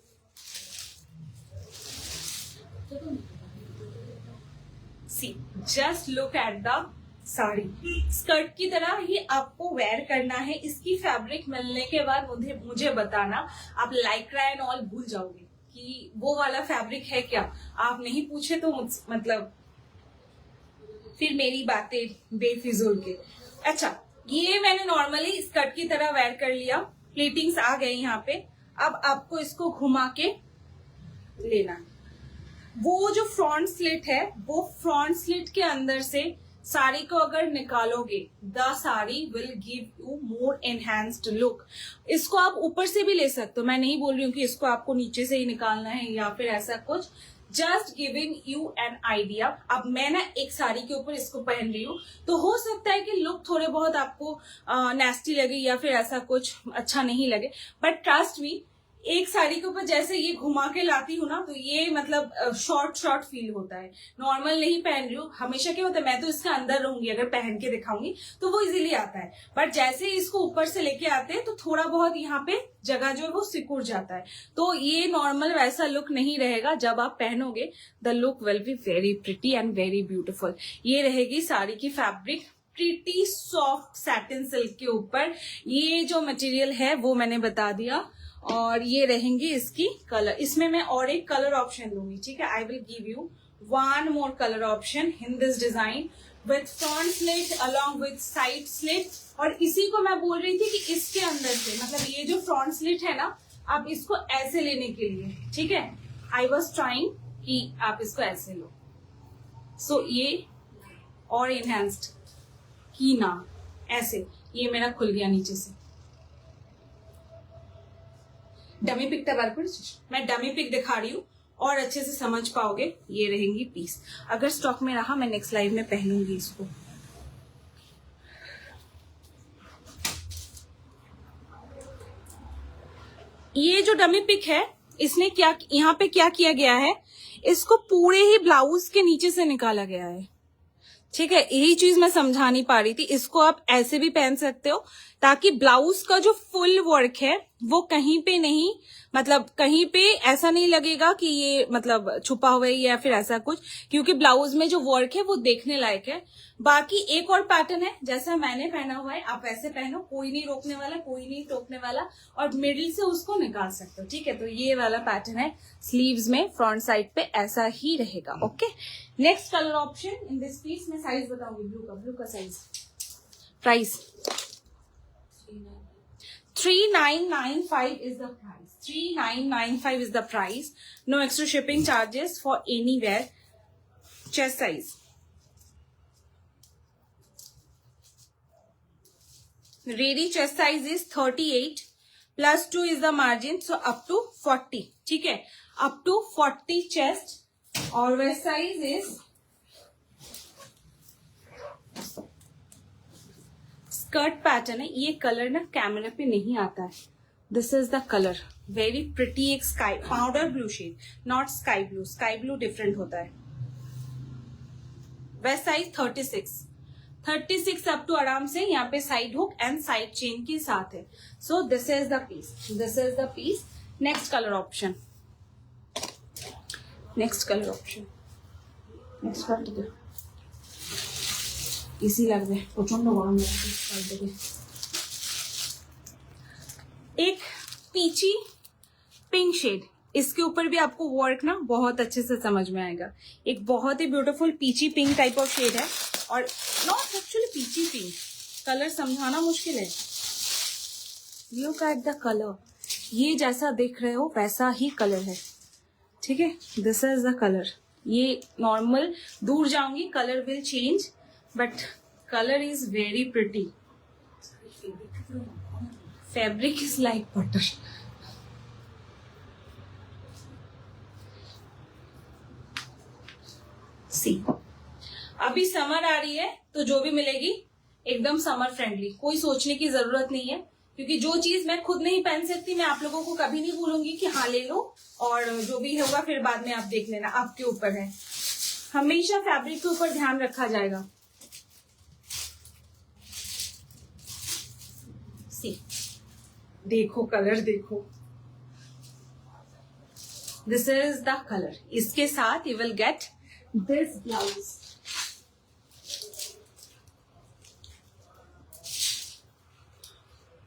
see just look at the sari. Skirt की तरह ही आपको वेयर करना है। इसकी फैब्रिक मिलने के बाद मुझे बताना, आप लाइक्रा एंड ऑल भूल जाओगे कि वो वाला फैब्रिक है क्या। आप नहीं पूछे तो मतलब फिर मेरी बातें बेफिजूल के। अच्छा, ये मैंने नॉर्मली स्कर्ट की तरह वेयर कर लिया, प्लेटिंग्स आ गए यहाँ पे। अब आपको इसको घुमा के लेना। वो जो फ्रंट स्लिट है, वो फ्रंट स्लिट के अंदर से साड़ी को अगर निकालोगे, the sari will give you more enhanced look. इसको आप ऊपर से भी ले सकते हो, मैं नहीं बोल रही हूँ कि इसको आपको नीचे से ही निकालना है या फिर ऐसा कुछ, just giving you an idea. अब मैं ना एक साड़ी के ऊपर इसको पहन रही हूँ, तो हो सकता है कि लुक थोड़े बहुत आपको नेस्टी लगे या फिर ऐसा कुछ अच्छा नहीं लगे, बट ट्रस्ट मी, एक साड़ी के ऊपर जैसे ये घुमा के लाती हूँ ना, तो ये मतलब शॉर्ट फील होता है। नॉर्मल नहीं पहन रही हूँ, हमेशा क्या होता है, मैं तो इसके अंदर रहूंगी, अगर पहन के दिखाऊंगी तो वो इजीली आता है, बट जैसे ही इसको ऊपर से लेके आते हैं तो थोड़ा बहुत यहाँ पे जगह जो है वो सिकुड़ जाता है। तो ये नॉर्मल वैसा लुक नहीं रहेगा। जब आप पहनोगे the look will be very pretty and very beautiful. ये रहेगी साड़ी की fabric, pretty soft satin silk के ऊपर। ये जो मटेरियल है वो मैंने बता दिया। और ये रहेंगे इसकी कलर। इसमें मैं और एक कलर ऑप्शन दूंगी, ठीक है। I will give you one more colour option in this design with front slit along with side slit. और इसी को मैं बोल रही थी कि इसके अंदर से, मतलब ये जो फ्रंट स्लिट है ना, आप इसको ऐसे लेने के लिए, ठीक है, आई वॉज ट्राइंग कि आप इसको ऐसे लो। सो ये और इनहेंस्ड की ना ऐसे, ये मेरा खुल गया नीचे से। डमी पिक तैयार कर, मैं डमी पिक दिखा रही हूँ और अच्छे से समझ पाओगे। ये रहेंगी पीस, अगर स्टॉक में रहा मैं नेक्स्ट लाइव में पहनूंगी इसको। ये जो डमी पिक है, इसने क्या यहाँ पे क्या किया गया है, इसको पूरे ही ब्लाउज के नीचे से निकाला गया है, ठीक है। यही चीज मैं समझा नहीं पा रही थी। इसको आप ऐसे भी पहन सकते हो ताकि ब्लाउज का जो फुल वर्क है वो कहीं पे नहीं, मतलब कहीं पे ऐसा नहीं लगेगा कि ये मतलब छुपा हुआ है या फिर ऐसा कुछ, क्योंकि ब्लाउज में जो वर्क है वो देखने लायक है। बाकी एक और पैटर्न है जैसा मैंने पहना हुआ है, आप वैसे पहनो, कोई नहीं रोकने वाला, कोई नहीं टोकने वाला, और मिडिल से उसको निकाल सकते हो, ठीक है। तो ये वाला पैटर्न है, स्लीव्स में फ्रंट साइड पे ऐसा ही रहेगा। Okay, next colour option in this piece, मैं साइज बताऊंगी ब्लू का size. Price 3995 is the price. 3995 is the price. No extra shipping charges for anywhere. Chest size. Ready chest size is 38. +2 is the margin, so up to 40, ठीक है, up to 40 chest. और waist size is skirt pattern है। ये colour ना camera पे नहीं आता है। This is the colour, very pretty, एक sky powder blue shade, not sky blue, sky blue different होता है। वेस्ट साइज 36 अप टू आराम से यहाँ पे side hook and side chain के साथ है। So this is the piece, this is the piece. Next colour option, next colour option, next colour इसी लगবে প্রচন্ড গরম লাগছে। एक पीची पिंक शेड, इसके ऊपर भी आपको वर्क ना बहुत अच्छे से समझ में आएगा। एक बहुत ही beautiful peachy pink type of shade है, और not actually peachy pink, colour समझाना मुश्किल है। लुक एट द कलर, ये जैसा देख रहे हो वैसा ही कलर है, ठीक है। This is the colour. ये नॉर्मल, दूर जाऊंगी colour will change, but colour is very pretty. Fabric is like butter. See, अभी समर आ रही है तो जो भी मिलेगी एकदम समर फ्रेंडली, कोई सोचने की जरूरत नहीं है, क्योंकि जो चीज मैं खुद नहीं पहन सकती मैं आप लोगों को कभी नहीं बोलूंगी कि हाँ ले लो, और जो भी होगा फिर बाद में आप देख लेना, आपके ऊपर है। हमेशा फैब्रिक के ऊपर ध्यान रखा जाएगा। सी, देखो कलर देखो, दिस इज द कलर। इसके साथ you will get this blouse.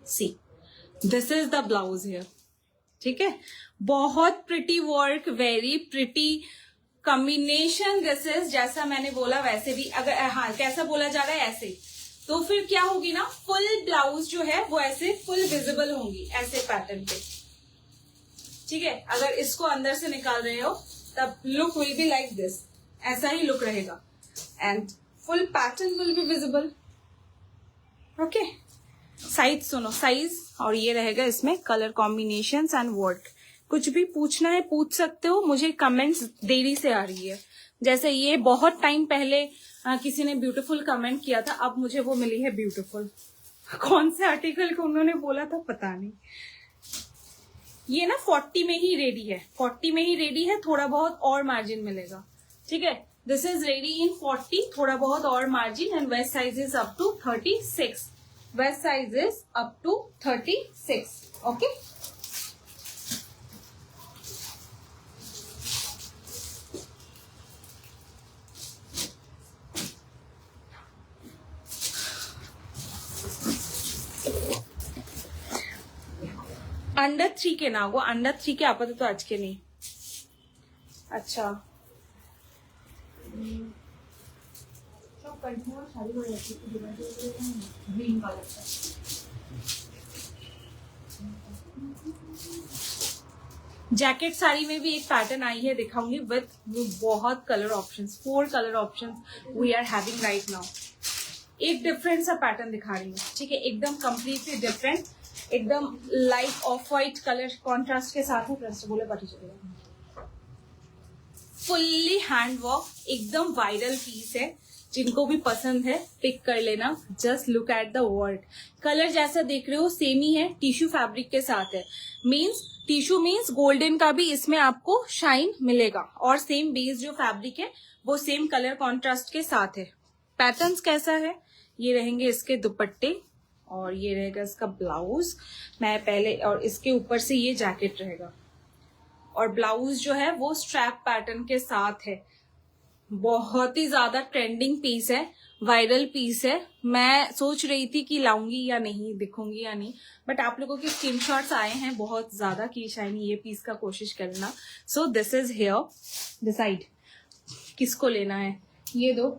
See, this is the blouse here, ठीक है। बहुत pretty work, very pretty combination. This is, जैसा मैंने बोला वैसे भी, अगर हाँ कैसा बोला जा रहा है ऐसे, तो फिर क्या होगी ना, फुल ब्लाउज जो है वो ऐसे फुल विजिबल होंगी ऐसे पैटर्न पे, ठीक है। अगर इसको अंदर से निकाल रहे हो तब look will be like this, ऐसा ही लुक रहेगा, and full pattern will be visible. Okay, size सुनो, साइज, और ये रहेगा इसमें कलर कॉम्बिनेशन एंड वर्क। कुछ भी पूछना है पूछ सकते हो, मुझे कमेंट्स देरी से आ रही है। जैसे ये बहुत टाइम पहले किसी ने ब्यूटीफुल कमेंट किया था, अब मुझे वो मिली है ब्यूटीफुल। कौन से आर्टिकल को उन्होंने बोला था पता नहीं। ये ना 40 में ही रेडी है, 40 में ही रेडी है, थोड़ा बहुत और मार्जिन मिलेगा, ठीक है। दिस इज रेडी इन 40, थोड़ा बहुत और margin, and waist size is up to 36, waist size is up to 36। Okay, under 3 के ना, वो अंडर 3 के आपातत तो आज के नहीं। अच्छा, जैकेट साड़ी में भी एक पैटर्न आई है, दिखाऊंगी विथ बहुत colour options, 4 colour options we are having right now. एक डिफरेंट सा पैटर्न दिखा रही हूँ, ठीक है, एकदम कंप्लीटली डिफरेंट, एकदम light off white colour contrast के साथ है। बोले पता चलेगा, फुल्ली हैंड वर्क, एकदम वायरल पीस है। जिनको भी पसंद है पिक कर लेना। Just look at the work, colour जैसा देख रहे हो सेम ही है, टिश्यू फैब्रिक के साथ है। मीन्स टिश्यू मीन्स गोल्डन का भी इसमें आपको शाइन मिलेगा, और सेम बेस जो फैब्रिक है वो सेम कलर कॉन्ट्रास्ट के साथ है। पैटर्न्स कैसा है, ये रहेंगे इसके दुपट्टे, और ये रहेगा इसका ब्लाउज। मैं पहले, और इसके ऊपर से ये जैकेट रहेगा, और ब्लाउज जो है वो स्ट्रैप पैटर्न के साथ है। बहुत ही ज्यादा ट्रेंडिंग पीस है, वायरल पीस है। मैं सोच रही थी कि लाऊंगी या नहीं, दिखूंगी या नहीं, बट आप लोगों के स्क्रीनशॉट्स आए हैं बहुत ज्यादा कि शाइनी ये पीस का कोशिश करना। सो दिस इज हियर, डिसाइड किसको लेना है। ये दो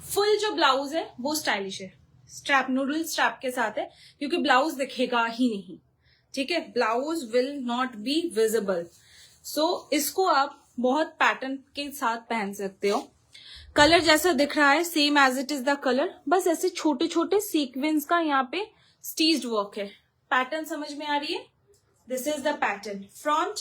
फुल जो ब्लाउज है वो स्टाइलिश है, स्ट्रैप नूडल स्ट्रैप के साथ है, क्योंकि ब्लाउज दिखेगा ही नहीं, ठीक है, blouse will not be visible. So इसको आप बहुत पैटर्न के साथ पहन सकते हो। कलर जैसा दिख रहा है same as it is the colour, बस ऐसे छोटे छोटे सीक्वेंस का यहाँ पे स्टीच्ड वर्क है। पैटर्न समझ में आ रही है? This is the pattern front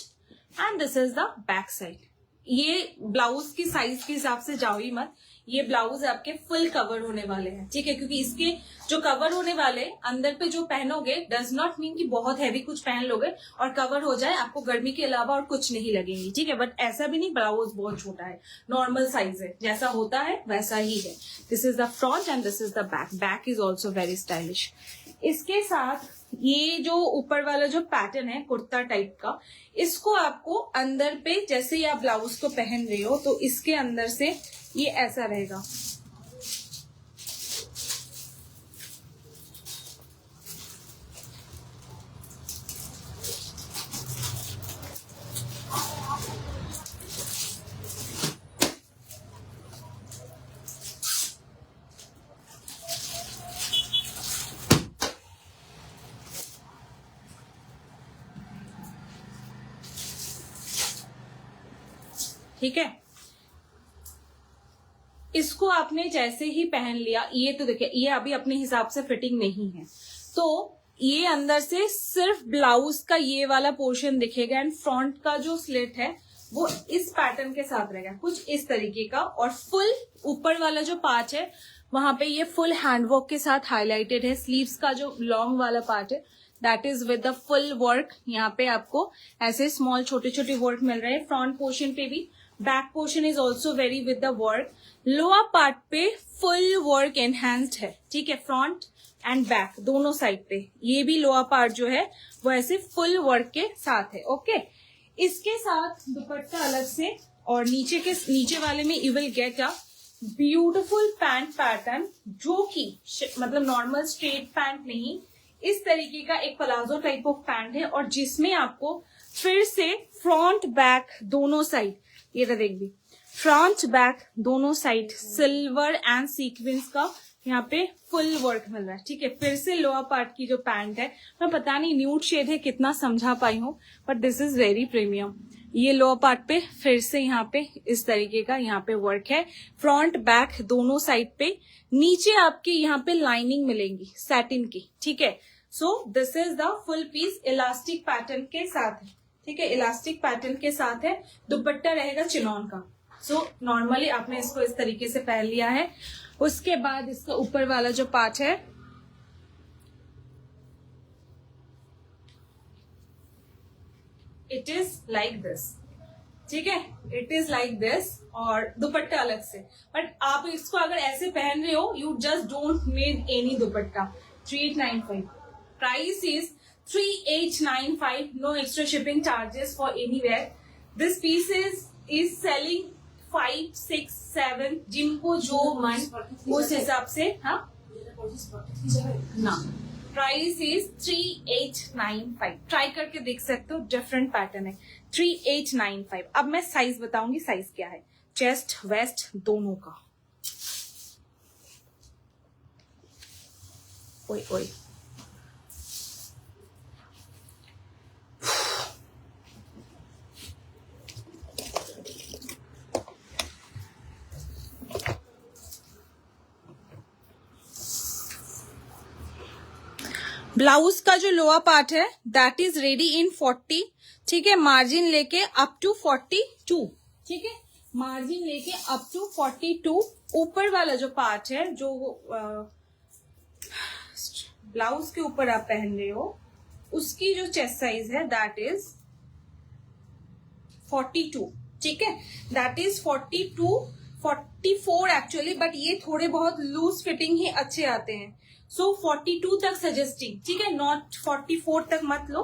and this is the back side. ये ब्लाउज की साइज के हिसाब से जाओ ही मत, ये ब्लाउज आपके फुल कवर होने वाले हैं, ठीक है, क्योंकि इसके जो कवर होने वाले अंदर पे जो पहनोगे डज नॉट मीन कि बहुत हैवी कुछ पहन लोगे और कवर हो जाए, आपको गर्मी के अलावा और कुछ नहीं लगेंगी, ठीक है। बट ऐसा भी नहीं, ब्लाउज बहुत छोटा है, नॉर्मल साइज है, जैसा होता है वैसा ही है। This is the front and this is the back. Back is also very stylish. इसके साथ ये जो ऊपर वाला जो पैटर्न है कुर्ता टाइप का, इसको आपको अंदर पे जैसे ही आप ब्लाउज को पहन रहे हो तो इसके अंदर से ये ऐसा रहेगा। ठीक है, इसको आपने जैसे ही पहन लिया, ये तो देखिए ये अभी अपने हिसाब से फिटिंग नहीं है, तो ये अंदर से सिर्फ ब्लाउज का ये वाला पोर्शन दिखेगा एंड फ्रंट का जो स्लिट है वो इस पैटर्न के साथ रहेगा, कुछ इस तरीके का। और फुल ऊपर वाला जो पार्ट है वहां पे ये फुल हैंडवर्क के साथ हाईलाइटेड है। स्लीव्स का जो लॉन्ग वाला पार्ट है that is with the full work. यहाँ पे आपको ऐसे स्मॉल छोटे छोटे वर्क मिल रहे हैं फ्रंट पोर्शन पे भी। Back portion is also very with the work. Lower part पे फुल वर्क एनहांस्ड है, ठीक है, फ्रंट एंड बैक दोनों साइड पे। ये भी लोअर पार्ट जो है वो ऐसे फुल वर्क के साथ है। ओके, इसके साथ दुपट्टा अलग से, और नीचे वाले में you will get a beautiful pant pattern, जो कि मतलब नॉर्मल स्ट्रेट पैंट नहीं, इस तरीके का एक प्लाजो टाइप ऑफ पैंट है, और जिसमें आपको फिर से फ्रंट बैक दोनों साइड, ये तो देख भी फ्रंट बैक दोनों साइड सिल्वर एंड सीक्वेंस का यहाँ पे फुल वर्क मिल रहा है, ठीक है। फिर से लोअर पार्ट की जो पैंट है, मैं पता नहीं न्यूड शेड है कितना समझा पाई हूँ, but this is very premium. ये लोअर पार्ट पे फिर से यहाँ पे इस तरीके का यहाँ पे वर्क है, फ्रंट बैक दोनों साइड पे। नीचे आपके यहाँ पे लाइनिंग मिलेंगी सैटिन की, ठीक है। So this is the full piece, elastic pattern के साथ है, ठीक है, इलास्टिक पैटर्न के साथ है। दुपट्टा रहेगा चिनॉन का। सो नॉर्मली आपने इसको इस तरीके से पहन लिया है। उसके बाद इसका ऊपर वाला जो पार्ट है इट इज लाइक दिस, ठीक है, इट इज लाइक दिस, और दुपट्टा अलग से। बट आप इसको अगर ऐसे पहन रहे हो, you just don't need any dupatta. 3895 price is 3895, no extra shipping charges for anywhere. This piece is selling 5, 6, 7 जिनको जो मन उस हिसाब से, हाँ ना। प्राइस इज 3895, ट्राई करके देख सकते हो, डिफरेंट पैटर्न है। 3895। अब मैं साइज बताऊंगी, साइज क्या है, चेस्ट वेस्ट दोनों का। ओए ओए, ब्लाउज का जो लोअर पार्ट है दैट इज रेडी इन 40, ठीक है, मार्जिन लेके अप टू 42, ठीक है, मार्जिन लेके अप टू 42। ऊपर वाला जो पार्ट है, जो ब्लाउज के ऊपर आप पहन रहे हो, उसकी जो चेस्ट साइज है दैट इज 42, ठीक है, दैट इज 42, 44 एक्चुअली, बट ये थोड़े बहुत लूज फिटिंग ही अच्छे आते हैं। सो 42 तक सजेस्टिंग, ठीक है, नॉट 44 तक मत लो,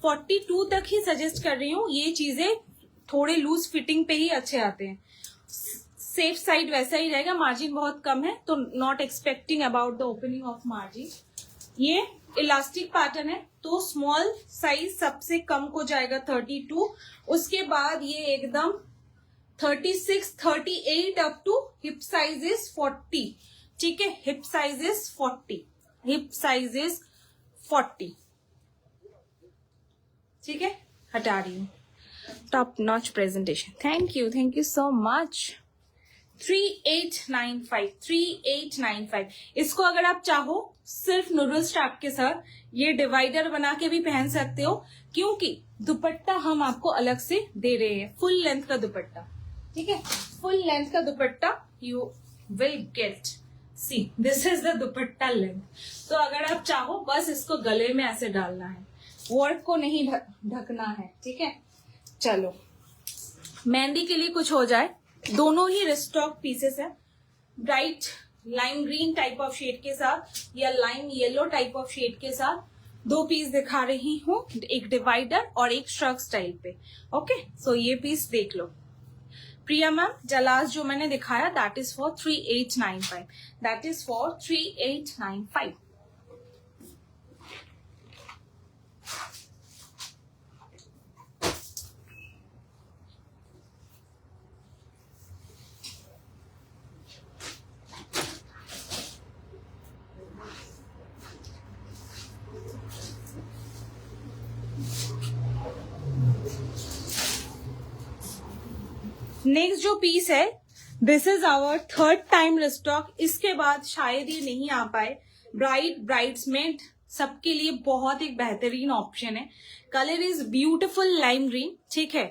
42 तक ही सजेस्ट कर रही हूँ। ये चीजें थोड़े लूज फिटिंग पे ही अच्छे आते हैं। सेफ साइड वैसा ही रहेगा, मार्जिन बहुत कम है, तो not expecting about the opening of margin. ये इलास्टिक पैटर्न है, तो स्मॉल साइज सबसे कम को जाएगा 32, उसके बाद ये एकदम 36, 38 up to hip size is 40, ठीक है, hip size is 40, hip size is 40, ठीक है। हटा रही हूँ। Top notch presentation, thank you so much, 3895, 3895। इसको अगर आप चाहो सिर्फ नूडल स्ट्रैप के साथ ये डिवाइडर बना के भी पहन सकते हो, क्योंकि दुपट्टा हम आपको अलग से दे रहे हैं, फुल लेंथ का दुपट्टा। ठीक है, फुल लेंथ का दुपट्टा you will gate. C this is the dupatta length. तो अगर आप चाहो बस इसको गले में ऐसे डालना है, वर्क को नहीं ढकना है। ठीक है, चलो मेहंदी के लिए कुछ हो जाए। दोनों ही रिस्टॉक पीसेस है, bright lime green type of shade के साथ या lime yellow type of shade के साथ दो पीस दिखा रही हूँ, एक डिवाइडर और एक श्रग स्टाइल पे। ओके, सो ये पीस देख लो। प्रिया मैम, जलास जो मैंने दिखाया that is for 3895, that is for 3895। Next जो पीस है, this is our third time restock. इसके बाद शायद ये नहीं आ पाए। ब्राइड्समेड सबके लिए बहुत एक बेहतरीन ऑप्शन है। Colour is beautiful lime green. ठीक है,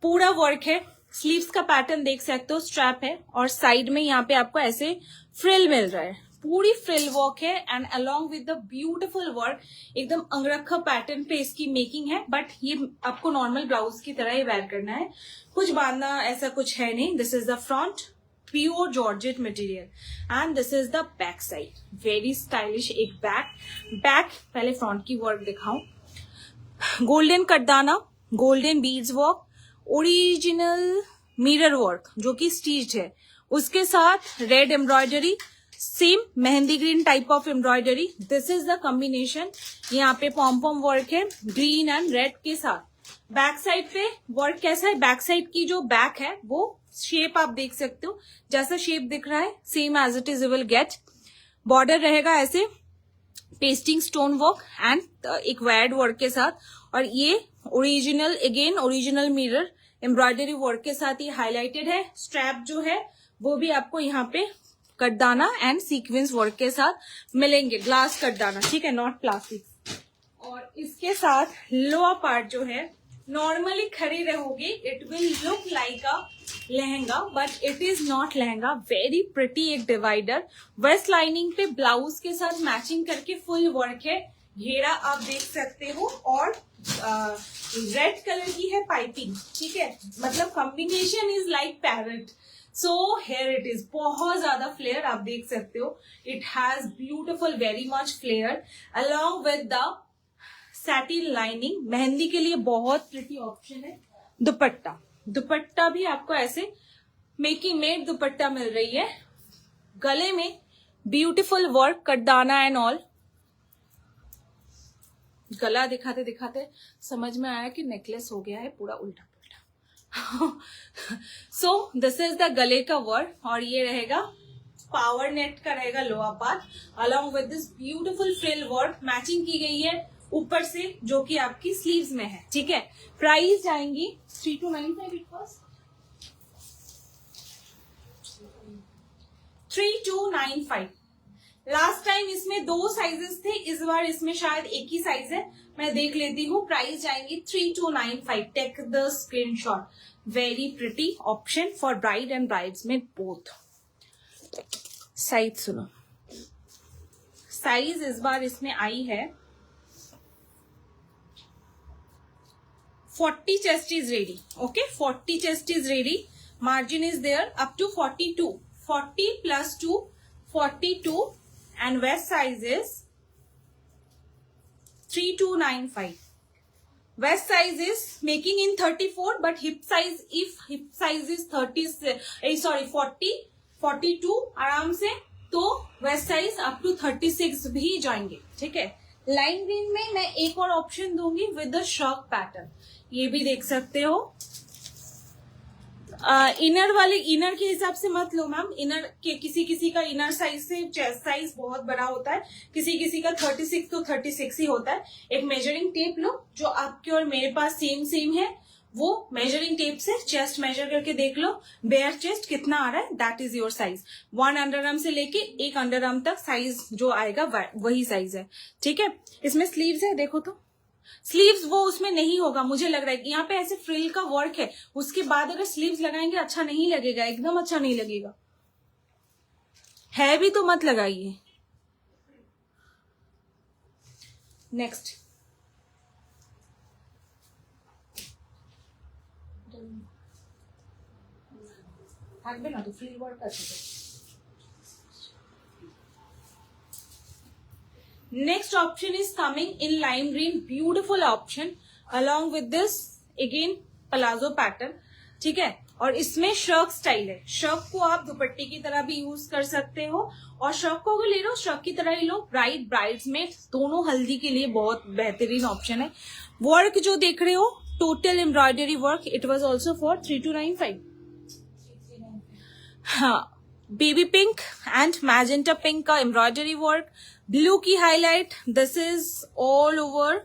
पूरा वर्क है, स्लीव्स का पैटर्न देख सकते हो, स्ट्रैप है और साइड में यहाँ पे आपको ऐसे फ्रिल मिल रहा है, पूरी फ्रिल वर्क है and along with the beautiful work. एकदम अंगरखा पैटर्न पे इसकी मेकिंग है, बट ये आपको नॉर्मल ब्लाउज की तरह ही वेयर करना है, कुछ बांधना ऐसा कुछ है नहीं। This is the front, pure georgette material, and this is the back side, very stylish एक बैक। पहले फ्रंट की वर्क दिखाऊं, गोल्डन कटदाना, golden beads work, original mirror work जो कि स्टिच्ड है, उसके साथ red embroidery, same mehndi green type of embroidery. This is the combination. यहाँ पे पॉम वर्क है ग्रीन एंड रेड के साथ। बैक साइड पे वर्क कैसा है, बैक साइड की जो बैक है वो शेप आप देख सकते हो, जैसा शेप दिख रहा है same as it is you will get. Border रहेगा ऐसे पेस्टिंग स्टोन वर्क एंड एक वायर्ड वर्क के साथ, और ये original again original mirror embroidery work के साथ ये हाईलाइटेड है। स्ट्रैप जो है वो भी आपको यहाँ पे कटदाना एंड सीक्वेंस वर्क के साथ मिलेंगे, ग्लास कटदाना। ठीक है, नॉट प्लास्टिक। और इसके साथ लोअर पार्ट जो है नॉर्मली खड़ी रहोगी, it will look like a lehenga but it is not lehenga. Very pretty एक डिवाइडर, वेस्ट लाइनिंग पे ब्लाउज के साथ मैचिंग करके फुल वर्क है, घेरा आप देख सकते हो, और रेड कलर की है पाइपिंग। ठीक है, मतलब combination is like parrot. So here it is बहुत ज्यादा फ्लेयर आप देख सकते हो, it has beautiful very much flare along with the satin lining. Mehndi के लिए बहुत प्रिटी ऑप्शन है। दुपट्टा भी आपको ऐसे मेकिंग मेड दुपट्टा मिल रही है, गले में ब्यूटीफुल वर्क कटदाना एंड ऑल। गला दिखाते दिखाते समझ में आया कि नेकलेस हो गया है पूरा उल्टा पुल्टा। सो दिस इज द गले का वर्क, और ये रहेगा पावर नेट का रहेगा lower part along with this beautiful frill work. Matching की गई है ऊपर से जो कि आपकी स्लीव्स में है। ठीक है, प्राइस जाएंगी 3295, इट वाज 3295। लास्ट टाइम इसमें 2 साइजेस थे, इस बार इसमें शायद एक ही साइज है, मैं देख लेती हूँ। प्राइस जाएंगी 3295। Take the screenshot. Very pretty option for bride and bridesmaid both. Size सुनो, साइज इस बार इसमें आई है 40 chest is ready. Okay, 40 chest is ready. Margin is there up to 42. 40 plus 2, 42, and waist size is 3295. Waist size is making in 34, but hip size, if hip size is 40, 42 आराम से, तो waist size up to 36 भी जाएंगे। ठीक है, line green में मैं एक और ऑप्शन दूंगी विद द शॉक पैटर्न, ये भी देख सकते हो। इनर वाले इनर के हिसाब से मत लो मैम, इनर के किसी का इनर साइज से चेस्ट साइज बहुत बड़ा होता है, किसी का 36 तो 36 ही होता है। एक मेजरिंग टेप लो जो आपके और मेरे पास सेम है, वो मेजरिंग टेप से चेस्ट मेजर करके देख लो, बेयर चेस्ट कितना आ रहा है, that is your size. 1 under arm से लेके 1 अंडर आर्म तक साइज जो आएगा वही साइज है, ठीक है। इसमें स्लीव्स है, देखो तो स्लीव्स वो उसमें नहीं होगा, मुझे लग रहा है कि यहाँ पे ऐसे फ्रिल का वर्क है, उसके बाद अगर स्लीव्स लगाएंगे अच्छा नहीं लगेगा, एकदम अच्छा नहीं लगेगा, है भी तो मत लगाइए। नेक्स्ट থাকবে না তো, ফ্রিল ওয়ার্ক আছে তো। Next option is coming in lime green, beautiful option along with this again palazzo pattern, ठीक है। और इसमें शर्क स्टाइल है, शर्क को आप दुपट्टे की तरह भी यूज कर सकते हो, और शर्क को अगर ले लो शर्क की तरह ही लो, ब्राइड ब्राइड्समेड दोनों हल्दी के लिए बहुत बेहतरीन ऑप्शन है। वर्क जो देख रहे हो total embroidery work, it was also for 3295। हाँ, baby pink and magenta pink का एम्ब्रॉयडरी वर्क, ब्लू की highlight, this is all over,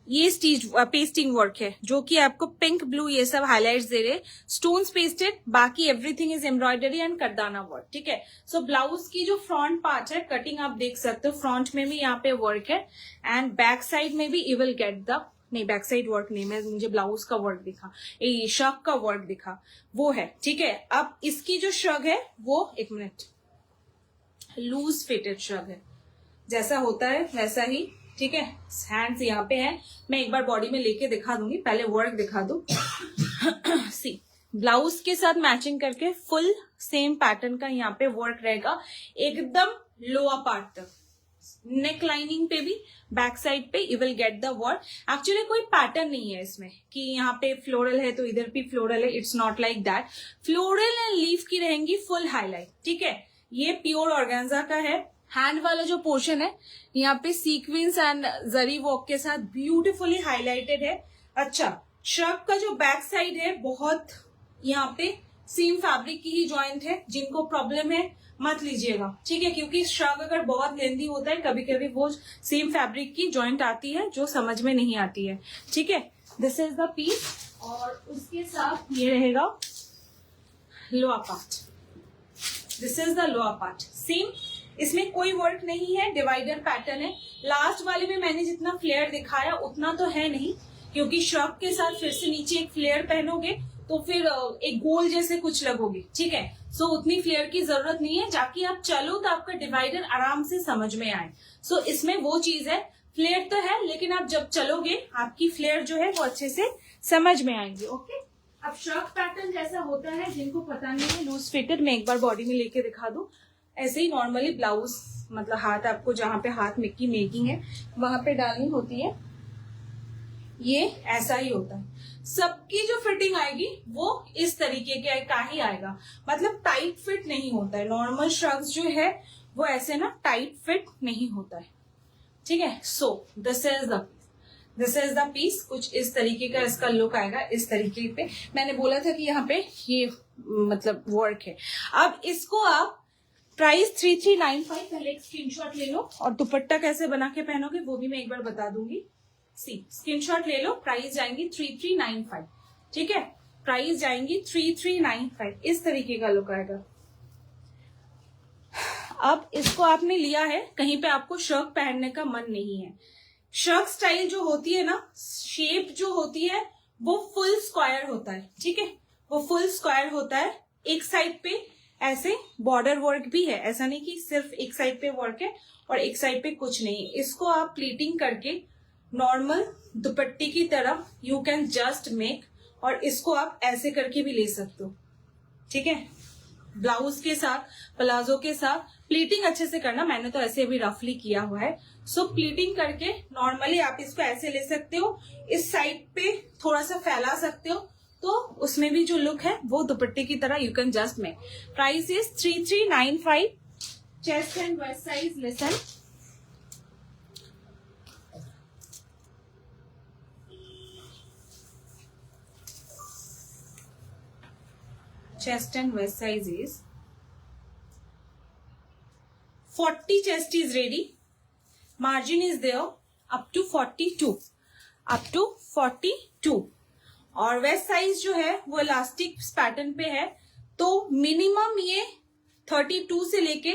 ये स्टिच पेस्टिंग वर्क है जो कि आपको पिंक ब्लू ये सब हाईलाइट्स दे रहे, स्टोन्स पेस्टेड, बाकी एवरीथिंग इज एम्ब्रॉयडरी एंड करदाना वर्क, ठीक है। सो ब्लाउज की जो फ्रंट पार्ट है कटिंग आप देख सकते हो, फ्रंट में भी यहाँ पे वर्क है एंड बैक साइड में भी यू विल गेट द, नहीं बैक साइड वर्क नहीं, मैं मुझे ब्लाउज का वर्क दिखा, ये शर्क का वर्क दिखा, वो है, ठीक है। अब इसकी जो शर्ग है वो, एक मिनट, लूज फिटेड शर्ग है, जैसा होता है वैसा ही, ठीक है। हैंड्स यहाँ पे है, मैं एक बार बॉडी में लेके दिखा दूंगी, पहले वर्क दिखा दो। सी ब्लाउज के साथ मैचिंग करके फुल सेम पैटर्न का यहाँ पे वर्क रहेगा, एकदम लोअर पार्ट तक, नेक लाइनिंग पे भी, बैक साइड पे you will get the work. Actually कोई पैटर्न नहीं है इसमें कि यहाँ पे फ्लोरल है तो इधर भी फ्लोरल है, it's not like that. Floral and leaf की रहेंगी फुल हाईलाइट, ठीक है। ये प्योर ऑर्गेन्जा का है। हैंड वाला जो पोर्शन है यहाँ पे सीक्वेंस एंड जरी वर्क के साथ ब्यूटीफुली हाईलाइटेड है। अच्छा, शर्ट का जो बैक साइड है बहुत यहाँ पे सेम फैब्रिक की ही जॉइंट है, जिनको प्रॉब्लम है मत लीजिएगा, ठीक है, क्योंकि शर्ट अगर बहुत लेंदी होता है कभी कभी वो सेम फैब्रिक की जॉइंट आती है जो समझ में नहीं आती है, ठीक है। दिस इज द पीस और उसके साथ ये रहेगा lower part, this is the lower part same, इसमें कोई वर्क नहीं है, डिवाइडर पैटर्न है। लास्ट वाले में मैंने जितना फ्लेयर दिखाया उतना तो है नहीं, क्योंकि शर्ट के साथ फिर से नीचे एक फ्लेयर पहनोगे तो फिर एक गोल जैसे कुछ लगोगे, ठीक है। सो उतनी फ्लेयर की जरूरत नहीं है, जाके आप चलो तो आपका डिवाइडर आराम से समझ में आए। सो इसमें वो चीज है, फ्लेयर तो है लेकिन आप जब चलोगे आपकी फ्लेयर जो है वो अच्छे से समझ में आएंगे, ओके। अब शर्ट पैटर्न जैसा होता है, जिनको पता नहीं है लूज फिटेड, मैं एक बार बॉडी में लेके दिखा दूं। ऐसे ही नॉर्मली ब्लाउज, मतलब हाथ आपको जहां पे हाथ की मेकिंग है वहां पे डालनी होती है, ये ऐसा ही होता है। सबकी जो फिटिंग आएगी वो इस तरीके का ही आएगा, मतलब टाइट फिट नहीं होता है। नॉर्मल शर्ट्स जो है वो ऐसे ना टाइट फिट नहीं होता है, ठीक है। So this is the piece, कुछ इस तरीके का इसका लुक आएगा। इस तरीके पे मैंने बोला था कि यहाँ पे ये मतलब वर्क है। अब इसको आप प्राइस 3395, पहले एक स्क्रीनशॉट ले लो, और दुपट्टा कैसे बना के पहनोगे वो भी मैं एक बार बता दूंगी। सी स्क्रीनशॉट ले लो, प्राइस जाएंगी 3395, ठीक है, प्राइस जाएंगी 3395, इस तरीके का लुक आएगा। अब इसको आपने लिया है, कहीं पे आपको शर्ट पहनने का मन नहीं है, शर्ट स्टाइल जो होती है ना, शेप जो होती है वो फुल स्क्वायर होता है, ठीक है, वो फुल स्क्वायर होता है। एक साइड पे ऐसे बॉर्डर वर्क भी है, ऐसा नहीं कि सिर्फ एक साइड पे वर्क है और एक साइड पे कुछ नहीं। इसको आप प्लीटिंग करके नॉर्मल दुपट्टे की तरह यू कैन जस्ट मेक, और इसको आप ऐसे करके भी ले सकते हो, ठीक है। ब्लाउज के साथ, प्लाजो के साथ प्लीटिंग अच्छे से करना, मैंने तो ऐसे अभी रफली किया हुआ है। सो प्लीटिंग करके नॉर्मली आप इसको ऐसे ले सकते हो, इस साइड पे थोड़ा सा फैला सकते हो, तो उसमें भी जो लुक है वो दुपट्टे की तरह you can just make. Price is 3395, chest and waist size, listen, chest and waist size is 40, chest is ready, margin is there up to 42, और वेस्ट साइज जो है वो इलास्टिक पैटर्न पे है, तो मिनिमम ये 32 से लेके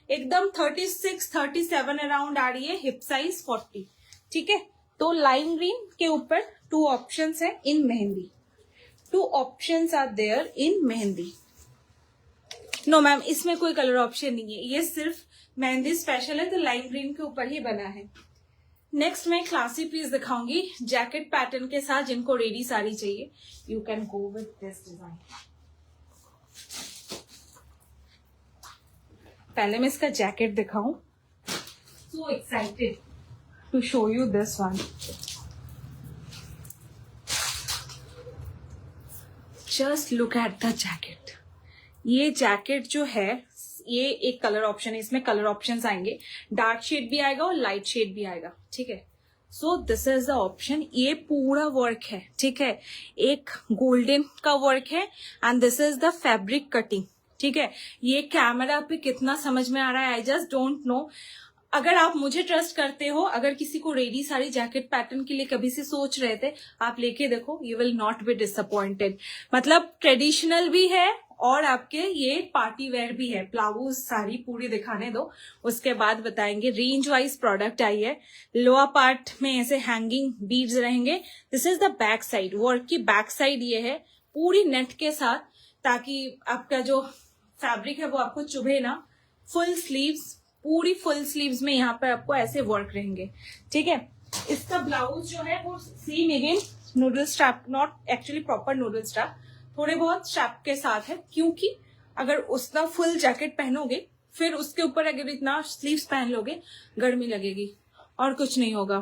एकदम 36 37 अराउंड आ रही है, हिप साइज 40। ठीक है, तो लाइम ग्रीन के ऊपर 2 ऑप्शंस है in mehndi, 2 options are there in mehndi. No ma'am, इसमें कोई कलर ऑप्शन नहीं है, ये सिर्फ मेहंदी स्पेशल है, तो लाइम ग्रीन के ऊपर ही बना है। नेक्स्ट मैं क्लासी पीस दिखाऊंगी जैकेट पैटर्न के साथ, जिनको रेडी साड़ी चाहिए you can go with this design. पहले मैं इसका जैकेट दिखाऊं, so excited to show you this one. Just look at the jacket. ये जैकेट जो है ये एक कलर ऑप्शन है, इसमें कलर ऑप्शंस आएंगे, डार्क शेड भी आएगा और लाइट शेड भी आएगा। ठीक है, so this is the option. ये पूरा वर्क है, ठीक है, एक गोल्डन का वर्क है and this is the fabric cutting. ठीक है, ये कैमरा पे कितना समझ में आ रहा है आई जस्ट डोंट नो। अगर आप मुझे ट्रस्ट करते हो, अगर किसी को रेडी साड़ी जैकेट पैटर्न के लिए कभी से सोच रहे थे, आप लेके देखो, you will not be disappointed. मतलब ट्रेडिशनल भी है और आपके ये पार्टी वेयर भी है। ब्लाउज साड़ी पूरी दिखाने दो, उसके बाद बताएंगे। रेंज वाइज प्रोडक्ट आई है। लोअर पार्ट में ऐसे हैंगिंग बीड्स रहेंगे। This is the back side, work की बैक साइड ये है पूरी नेट के साथ, ताकि आपका जो फैब्रिक है वो आपको चुभे ना। फुल स्लीव्स, पूरी फुल स्लीव्स में यहाँ पे आपको ऐसे वर्क रहेंगे। ठीक है, इसका ब्लाउज जो है वो same again noodle strap, not actually proper noodle strap, थोड़े बहुत स्ट्रैप के साथ है, क्योंकि अगर उसका फुल जैकेट पहनोगे फिर उसके ऊपर अगर इतना स्लीव्स पहन लोगे गर्मी लगेगी और कुछ नहीं होगा।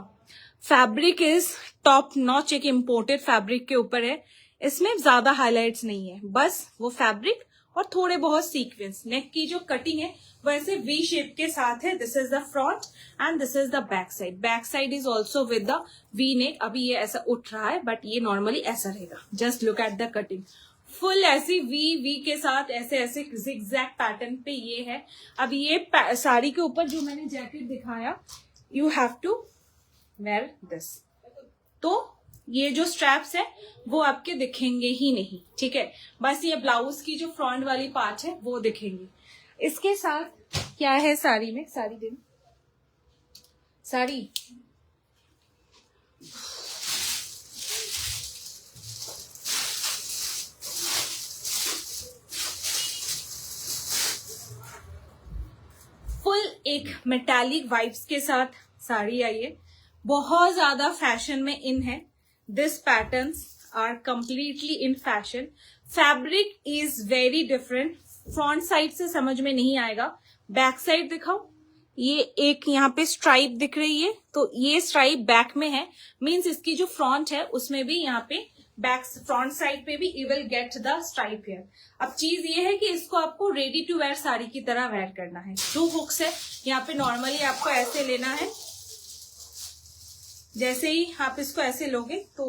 फैब्रिक इज टॉप नॉच, एक इम्पोर्टेड फैब्रिक के ऊपर है। इसमें ज्यादा हाईलाइट्स नहीं है, बस वो फैब्रिक और थोड़े बहुत सीक्वेंस। नेक की जो कटिंग है वैसे वी शेप के साथ है। This is the front and this is the back side. Back side is also with the V neck. अभी ये ऐसा उठ रहा है बट ये नॉर्मली ऐसा रहेगा। Just look at the cutting, full ऐसी वी के साथ ऐसे ऐसे zigzag पैटर्न पे ये है। अब ये साड़ी के ऊपर जो मैंने जैकेट दिखाया, you have to wear this, तो ये जो स्ट्रैप्स है वो आपके दिखेंगे ही नहीं। ठीक है, बस ये ब्लाउज की जो फ्रंट वाली पार्ट है वो दिखेंगे। इसके साथ क्या है साड़ी में, साड़ी दिन साड़ी फुल एक मेटालिक वाइब्स के साथ साड़ी आई है, बहुत ज्यादा फैशन में इन है। This patterns are completely in fashion. Fabric is very different. Front side से समझ में नहीं आएगा, बैक साइड दिखाओ। ये एक यहाँ पे स्ट्राइप दिख रही है, तो ये स्ट्राइप बैक में है, मीन्स इसकी जो फ्रंट है उसमें भी यहाँ पे बैक फ्रंट साइड पे भी you will get the stripe here. अब चीज ये है कि इसको आपको रेडी टू वेयर साड़ी की तरह वेयर करना है। 2 हुक्स है यहाँ पे, नॉर्मली आपको ऐसे लेना है। जैसे ही आप इसको ऐसे लोगे तो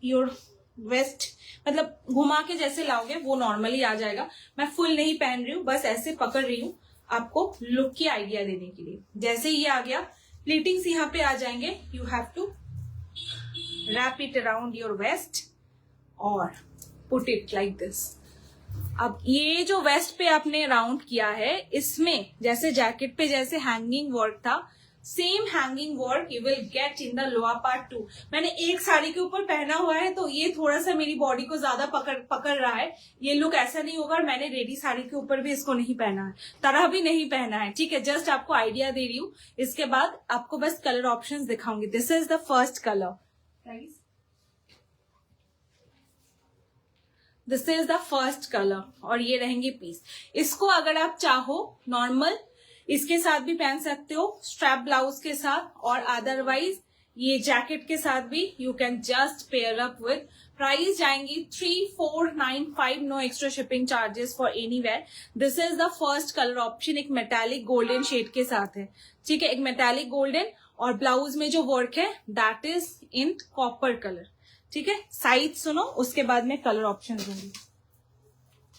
योर वेस्ट मतलब घुमा के जैसे लाओगे वो नॉर्मली आ जाएगा। मैं फुल नहीं पहन रही हूँ, बस ऐसे पकड़ रही हूँ आपको लुक की आइडिया देने के लिए। जैसे ही ये आ गया, प्लीटिंग्स यहाँ पे आ जाएंगे। You have to wrap it around your waist और put it like this। अब ये जो वेस्ट पे आपने राउंड किया है, इसमें जैसे जैकेट पे जैसे हैंगिंग वर्क था, same hanging work you will get in the lower part two. मैंने एक साड़ी के ऊपर पहना हुआ है तो ये थोड़ा सा मेरी बॉडी को ज्यादा पकड़ रहा है। ये लुक ऐसा नहीं होगा। और मैंने रेडी साड़ी के ऊपर भी इसको नहीं पहना है, तरह भी नहीं पहना है। ठीक है, जस्ट आपको आइडिया दे रही हूँ। इसके बाद आपको बस कलर ऑप्शंस दिखाऊंगी। This is the first colour, this is the first colour और ये रहेंगे पीस। इसको अगर आप चाहो नॉर्मल इसके साथ भी पहन सकते हो, स्ट्रैप ब्लाउज के साथ, और अदरवाइज ये जैकेट के साथ भी you can just pair up with. Price जाएंगी 3495, no extra shipping charges for anywhere. This is the first colour option, एक मेटालिक गोल्डन शेड के साथ है। ठीक है, एक मेटालिक गोल्डन, और ब्लाउज में जो वर्क है that is in copper colour. ठीक है, साइज सुनो, उसके बाद में कलर ऑप्शन दूंगी।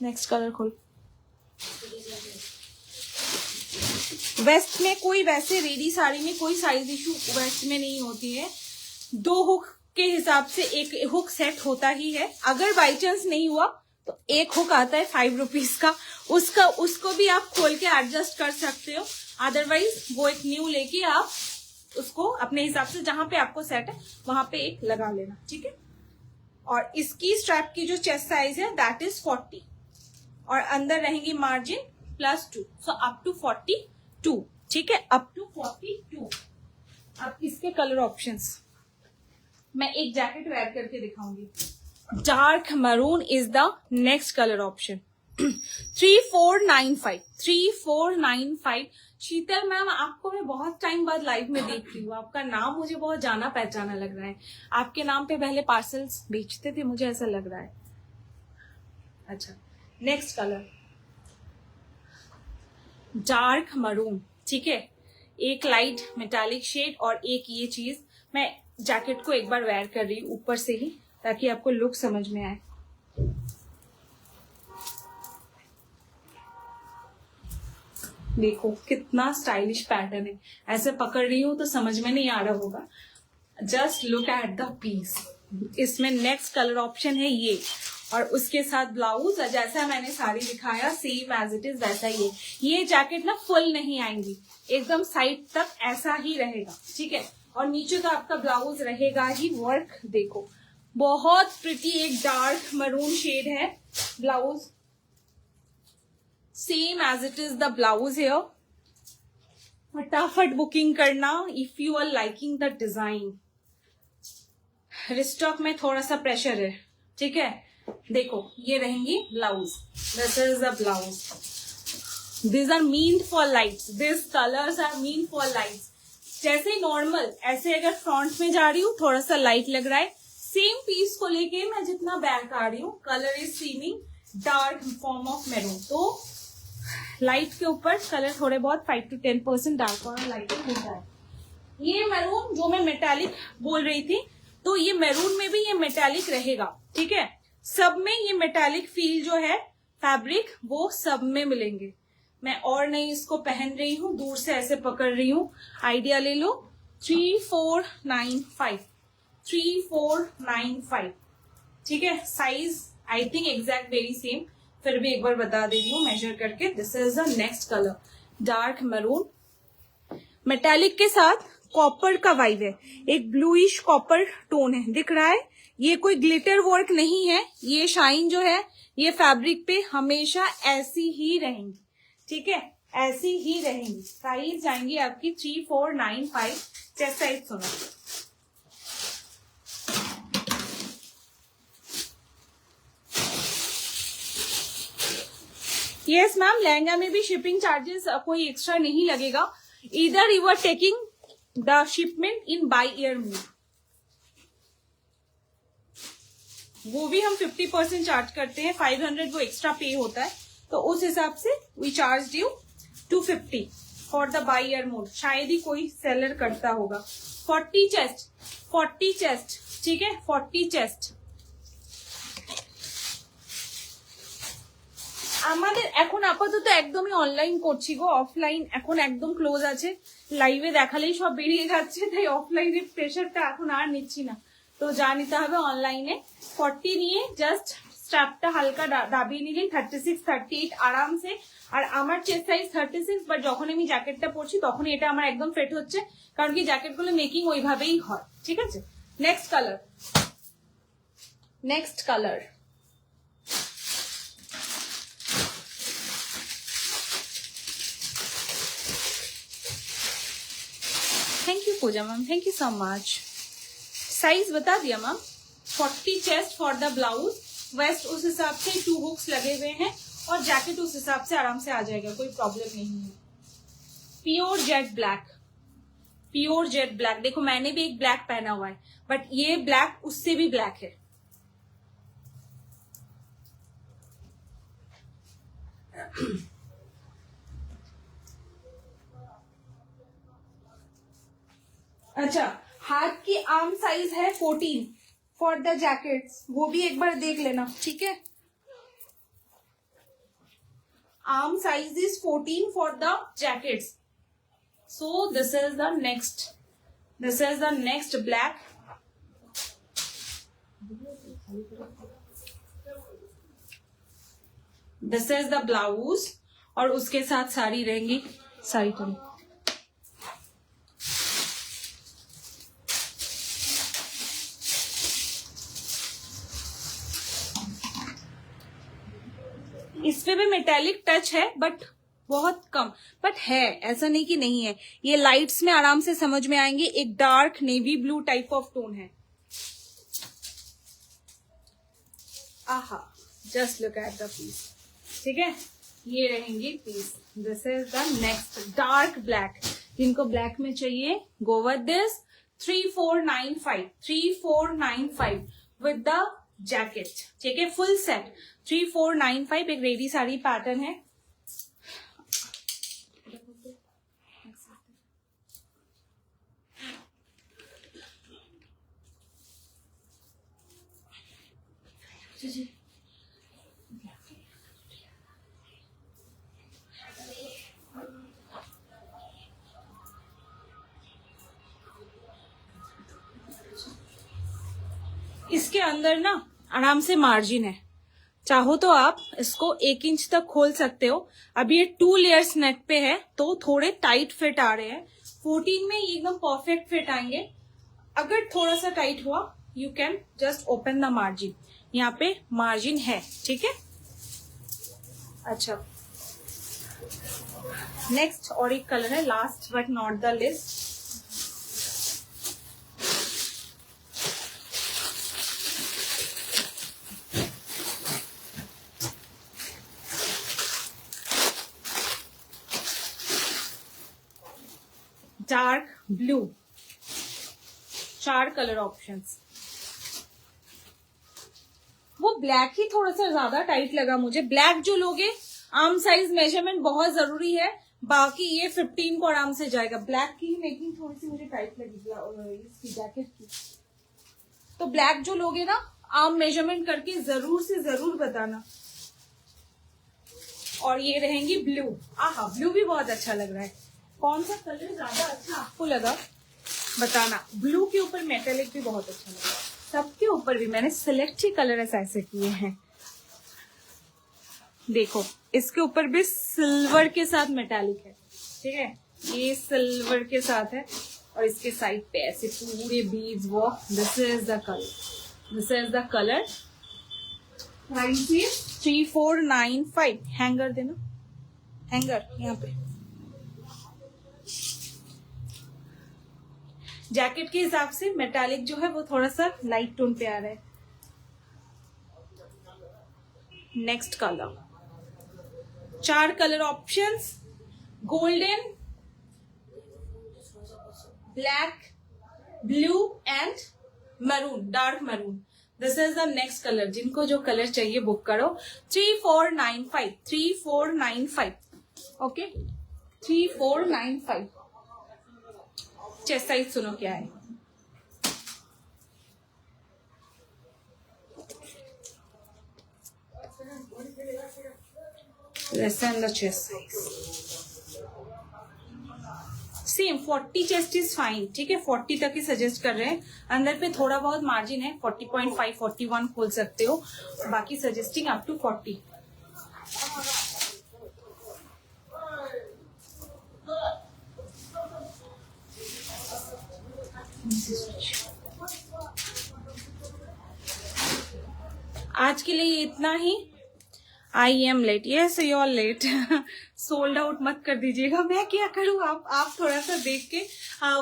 नेक्स्ट कलर खोल। वेस्ट में कोई वैसे रेडी साड़ी में कोई साइज इशू वेस्ट में नहीं होती है। 2 हुक के हिसाब से एक हुक सेट होता ही है। अगर बाई चांस नहीं हुआ तो एक हुक आता है 5 रुपीज का, उसको भी आप खोल के एडजस्ट कर सकते हो। अदरवाइज वो एक न्यू लेके आप उसको अपने हिसाब से जहां पे आपको सेट है वहां पे एक लगा लेना, ठीक है। और इसकी स्ट्रैप की जो चेस्ट साइज है दैट इज 40 और अंदर रहेंगी मार्जिन +2, सो अप टू 42, ठीक है, अप टू 42। अब इसके कलर ऑप्शंस मैं एक जैकेट वेयर करके दिखाऊंगी। Dark maroon is the next colour option. 3495। Sheetal ma'am, आपको मैं बहुत टाइम बाद लाइव में देख रही हूँ, आपका नाम मुझे बहुत जाना पहचाना लग रहा है। आपके नाम पे पहले पार्सल्स बेचते थे, मुझे ऐसा लग रहा है। अच्छा, नेक्स्ट कलर डार्क मरून, ठीक है, एक लाइट मेटालिक शेड और एक ये चीज। मैं जैकेट को एक बार वेयर कर रही हूँ ऊपर से ही ताकि आपको लुक समझ में आए। देखो कितना स्टाइलिश पैटर्न है, ऐसे पकड़ रही हूँ तो समझ में नहीं आ रहा होगा। Just look at the piece. इसमें नेक्स्ट कलर ऑप्शन है ये, और उसके साथ ब्लाउज जैसा मैंने साड़ी दिखाया सेम एज इट इज वैसा ही है। ये जैकेट ना फुल नहीं आएंगी, एकदम साइड तक ऐसा ही रहेगा, ठीक है। और नीचे तो आपका ब्लाउज रहेगा ही वर्क। देखो बहुत प्रिटी एक डार्क मरून शेड है blouse, same as it is the blouse here. फटाफट बुकिंग करना if you are liking the design. Restock में थोड़ा सा प्रेशर है, ठीक है। देखो ये रहेंगी blouse, this is the blouse. These are meant for lights, these colors are meant for lights। जैसे नॉर्मल ऐसे अगर फ्रंट में जा रही हूँ थोड़ा सा लाइट लग रहा है, सेम पीस को लेके मैं जितना बैक आ रही हूँ colour is seeming dark form of maroon. तो लाइट के ऊपर कलर थोड़े बहुत 5 to 10% डार्क और लाइट होता है। ये मैरून जो मैं मेटालिक बोल रही थी, तो ये मैरून में भी ये मेटालिक रहेगा, ठीक है। सब में ये मेटालिक फील जो है फैब्रिक वो सब में मिलेंगे। मैं और नहीं इसको पहन रही हूँ, दूर से ऐसे पकड़ रही हूँ, आइडिया ले लो। 3495, ठीक है। Size I think exact very same, फिर भी एक बार बता दे रही हूँ मेजर करके। This is the next colour dark maroon, metallic के साथ कॉपर का वाइब है, एक ब्लूइश कॉपर टोन है, दिख रहा है। ये कोई ग्लिटर वर्क नहीं है, ये शाइन जो है ये फैब्रिक पे हमेशा ऐसी ही रहेंगी, ठीक है, ऐसी ही रहेंगी। साइज जाएंगी आपकी 3495। चेस्ट साइज सुनो, यस मैम, लहंगा में भी शिपिंग चार्जेस कोई एक्स्ट्रा नहीं लगेगा। इधर you are taking the shipment in by air mode, वो भी हम 50% चार्ज करते हैं, 500 वो एक्स्ट्रा पे होता है, तो उस हिसाब से we charge you 250 for the by air mode. शायद ही कोई सेलर करता होगा। 40 चेस्ट, ठीक है, 40 चेस्ट। আমাদের এখন আপাতত একদমই অনলাইন করছি গো, অফলাইন এখন একদম ক্লোজ আছে। লাইভে দেখালেই সব বেরিয়ে যাচ্ছে, তাই অফলাইনের প্রেশারটা এখন আর নিচ্ছি না। তো যা নিতে হবে অনলাইনে 40 নিয়ে জাস্ট স্ট্র্যাপটা হালকা দাবিয়ে নিলেই 36, 38 আরামসে। আর আমার চেস্ট সাইজ 36, বাট যখন আমি জ্যাকেটটা পরছি তখনই এটা আমার একদম ফিট হচ্ছে, কারণ কি জ্যাকেটগুলো মেকিং ওইভাবেই হয়, ঠিক আছে। Next colour thank you Puja ma'am, thank you so much. Size बता दिया ma'am, 40 chest for the blouse, waist उस हिसाब से 2 हुक्स लगे हुए हैं, और जैकेट उस हिसाब से आराम से आ जाएगा, कोई प्रॉब्लम नहीं है। प्योर जेट ब्लैक, देखो मैंने भी एक ब्लैक पहना हुआ है, बट ये ब्लैक उससे भी ब्लैक है। अच्छा, हाथ की आर्म साइज है 14 फॉर द जैकेट्स, वो भी एक बार देख लेना, ठीक है। Arm size is 14 for the jackets. So this is the next black, this is the blouse और उसके साथ साड़ी रहेंगी, साड़ी तो इस पे भी मेटेलिक टच है बट बहुत कम, बट है, ऐसा नहीं कि नहीं है। ये लाइट्स में आराम से समझ में आएंगे। एक dark navy blue type of tone है। Aha, just look at the piece, ठीक है, ये रहेंगी piece. This is the next dark black. जिनको ब्लैक में चाहिए, go with this. 3495 with the jacket, ठीक है, फुल सेट 3495। एक रेडी साड़ी पैटर्न है। इसके अंदर ना आराम से मार्जिन है, चाहो तो आप इसको 1 इंच तक खोल सकते हो। अभी ये 2 लेयर्स नेट पे है तो थोड़े टाइट फिट आ रहे हैं। 14 में ये एकदम परफेक्ट फिट आएंगे। अगर थोड़ा सा टाइट हुआ, you can just open the margin. यहाँ पे मार्जिन है, ठीक है। अच्छा, नेक्स्ट और एक कलर है, last but not the list. Dark blue, 4 colour options. वो ब्लैक ही थोड़ा सा ज्यादा टाइट लगा मुझे। ब्लैक जो लोगे, आर्म साइज मेजरमेंट बहुत जरूरी है, बाकी ये 15 को आराम से जाएगा। ब्लैक की मेकिंग थोड़ी सी मुझे टाइट लगी इसकी जैकेट की। तो ब्लैक जो लोगे ना, आर्म मेजरमेंट करके जरूर से जरूर बताना। और ये रहेंगी ब्लू। आहा, ब्लू भी बहुत अच्छा लग रहा है। कौन सा कलर ज्यादा अच्छा आपको लगा बताना। ब्लू के ऊपर मेटेलिक भी बहुत अच्छा लगा। सबके ऊपर भी मैंने सिलेक्ट ही कलर ऐसे किए हैं। देखो, इसके ऊपर भी सिल्वर के साथ मेटालिक है, ठीक है, ये सिल्वर के साथ है। और इसके साइड पे ऐसे पूरे beads work. This is the colour, this is the colour. 3495। Hanger देना, हैंगर यहाँ पे। जैकेट के हिसाब से मेटालिक जो है वो थोड़ा सा लाइट टोन पे आ रहा है। Next colour, 4 colour options, golden, black, blue and maroon, dark maroon. This is the next colour. जिनको जो कलर चाहिए बुक करो। 3495 ओके, 3495। चेस्ट साइज सुनो क्या है। Listen the chest size. Same 40 chest is fine, ठीक है, 40 तक ही सजेस्ट कर रहे हैं। अंदर पे थोड़ा बहुत मार्जिन है, 40.5 41 खोल सकते हो, बाकी सजेस्टिंग अप टू 40। आज के लिए इतना ही। I am late, yes you are late. Sold out मत कर दीजिएगा, मैं क्या करूँ। आप थोड़ा सा देख के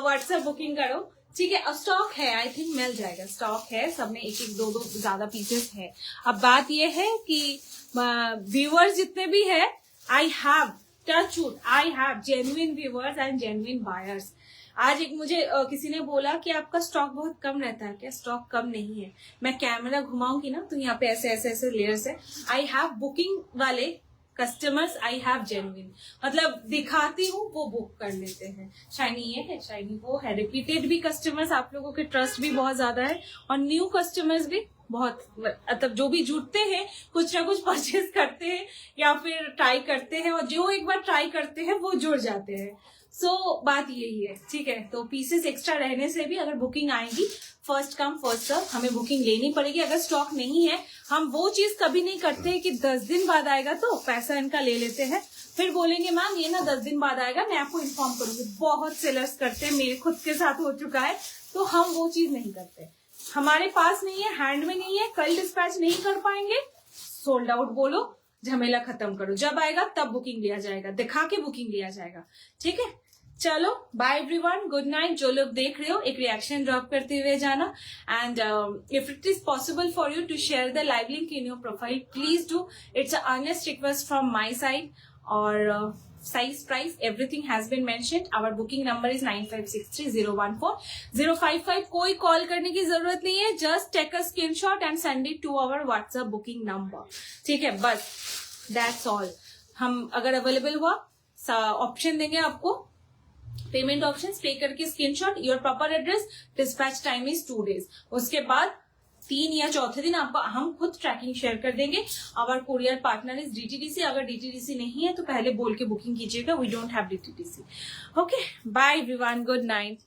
व्हाट्सएप बुकिंग करो, ठीक है। स्टॉक है, आई थिंक मिल जाएगा। स्टॉक है, सब में 1-1 2-2 ज्यादा पीसेस है। अब बात ये है कि व्यूअर्स जितने भी है, I have touch wood, I have genuine viewers and genuine buyers. आज एक मुझे किसी ने बोला कि आपका स्टॉक बहुत कम रहता है क्या। स्टॉक कम नहीं है। मैं कैमरा घुमाऊंगी ना तो यहाँ पे ऐसे ऐसे ऐसे लेयर्स है। आई हैव बुकिंग वाले कस्टमर्स, आई हैव जेन्युइन, मतलब दिखाती हूँ वो बुक कर लेते हैं। शाइनी ये है, शाइनी वो है। रिपीटेड भी कस्टमर्स, आप लोगों के ट्रस्ट भी बहुत ज्यादा है, और न्यू कस्टमर्स भी बहुत, मतलब जो भी जुड़ते हैं कुछ ना कुछ परचेज करते हैं या फिर ट्राई करते हैं, और जो एक बार ट्राई करते हैं वो जुड़ जाते हैं। सो बात यही है, ठीक है। तो पीसेस एक्स्ट्रा रहने से भी अगर बुकिंग आएगी, फर्स्ट कम फर्स्ट सर्व, हमें बुकिंग लेनी पड़ेगी। अगर स्टॉक नहीं है, हम वो चीज कभी नहीं करते कि 10 दिन बाद आएगा तो पैसा इनका ले लेते हैं, फिर बोलेंगे मैम ये ना 10 दिन बाद आएगा, मैं आपको इन्फॉर्म करूंगी। बहुत सेलर्स करते हैं, मेरे खुद के साथ हो चुका है। तो हम वो चीज नहीं करते, हमारे पास नहीं है, हैंड में नहीं है, कल डिस्पैच नहीं कर पाएंगे, सोल्ड आउट बोलो, झमेला खत्म करो, जब आएगा तब बुकिंग लिया जाएगा, दिखा के बुकिंग लिया जाएगा, ठीक है। चलो बाय एवरीवन, गुड नाइट। जो लोग देख रहे हो एक रिएक्शन ड्रॉप करते हुए जाना, and if it is possible for you to share the live link in your profile, please do. It's a earnest request from my side. और size, price, everything has been mentioned. Our booking number is 9563014055. कोई call करने की जरूरत नहीं है, just take a screenshot and send it to our WhatsApp booking number, ठीक है। बस that's all। हम अगर अवेलेबल हुआ ऑप्शन देंगे आपको, पेमेंट ऑप्शन, पे करके screenshot, your proper address, dispatch time is 2 days। उसके बाद 3 या चौथे दिन आपको हम खुद ट्रैकिंग शेयर कर देंगे। Our courier partner is DTDC. अगर डीटीडीसी नहीं है तो पहले बोल के बुकिंग कीजिएगा, we don't have DTDC. Okay, bye everyone, good night.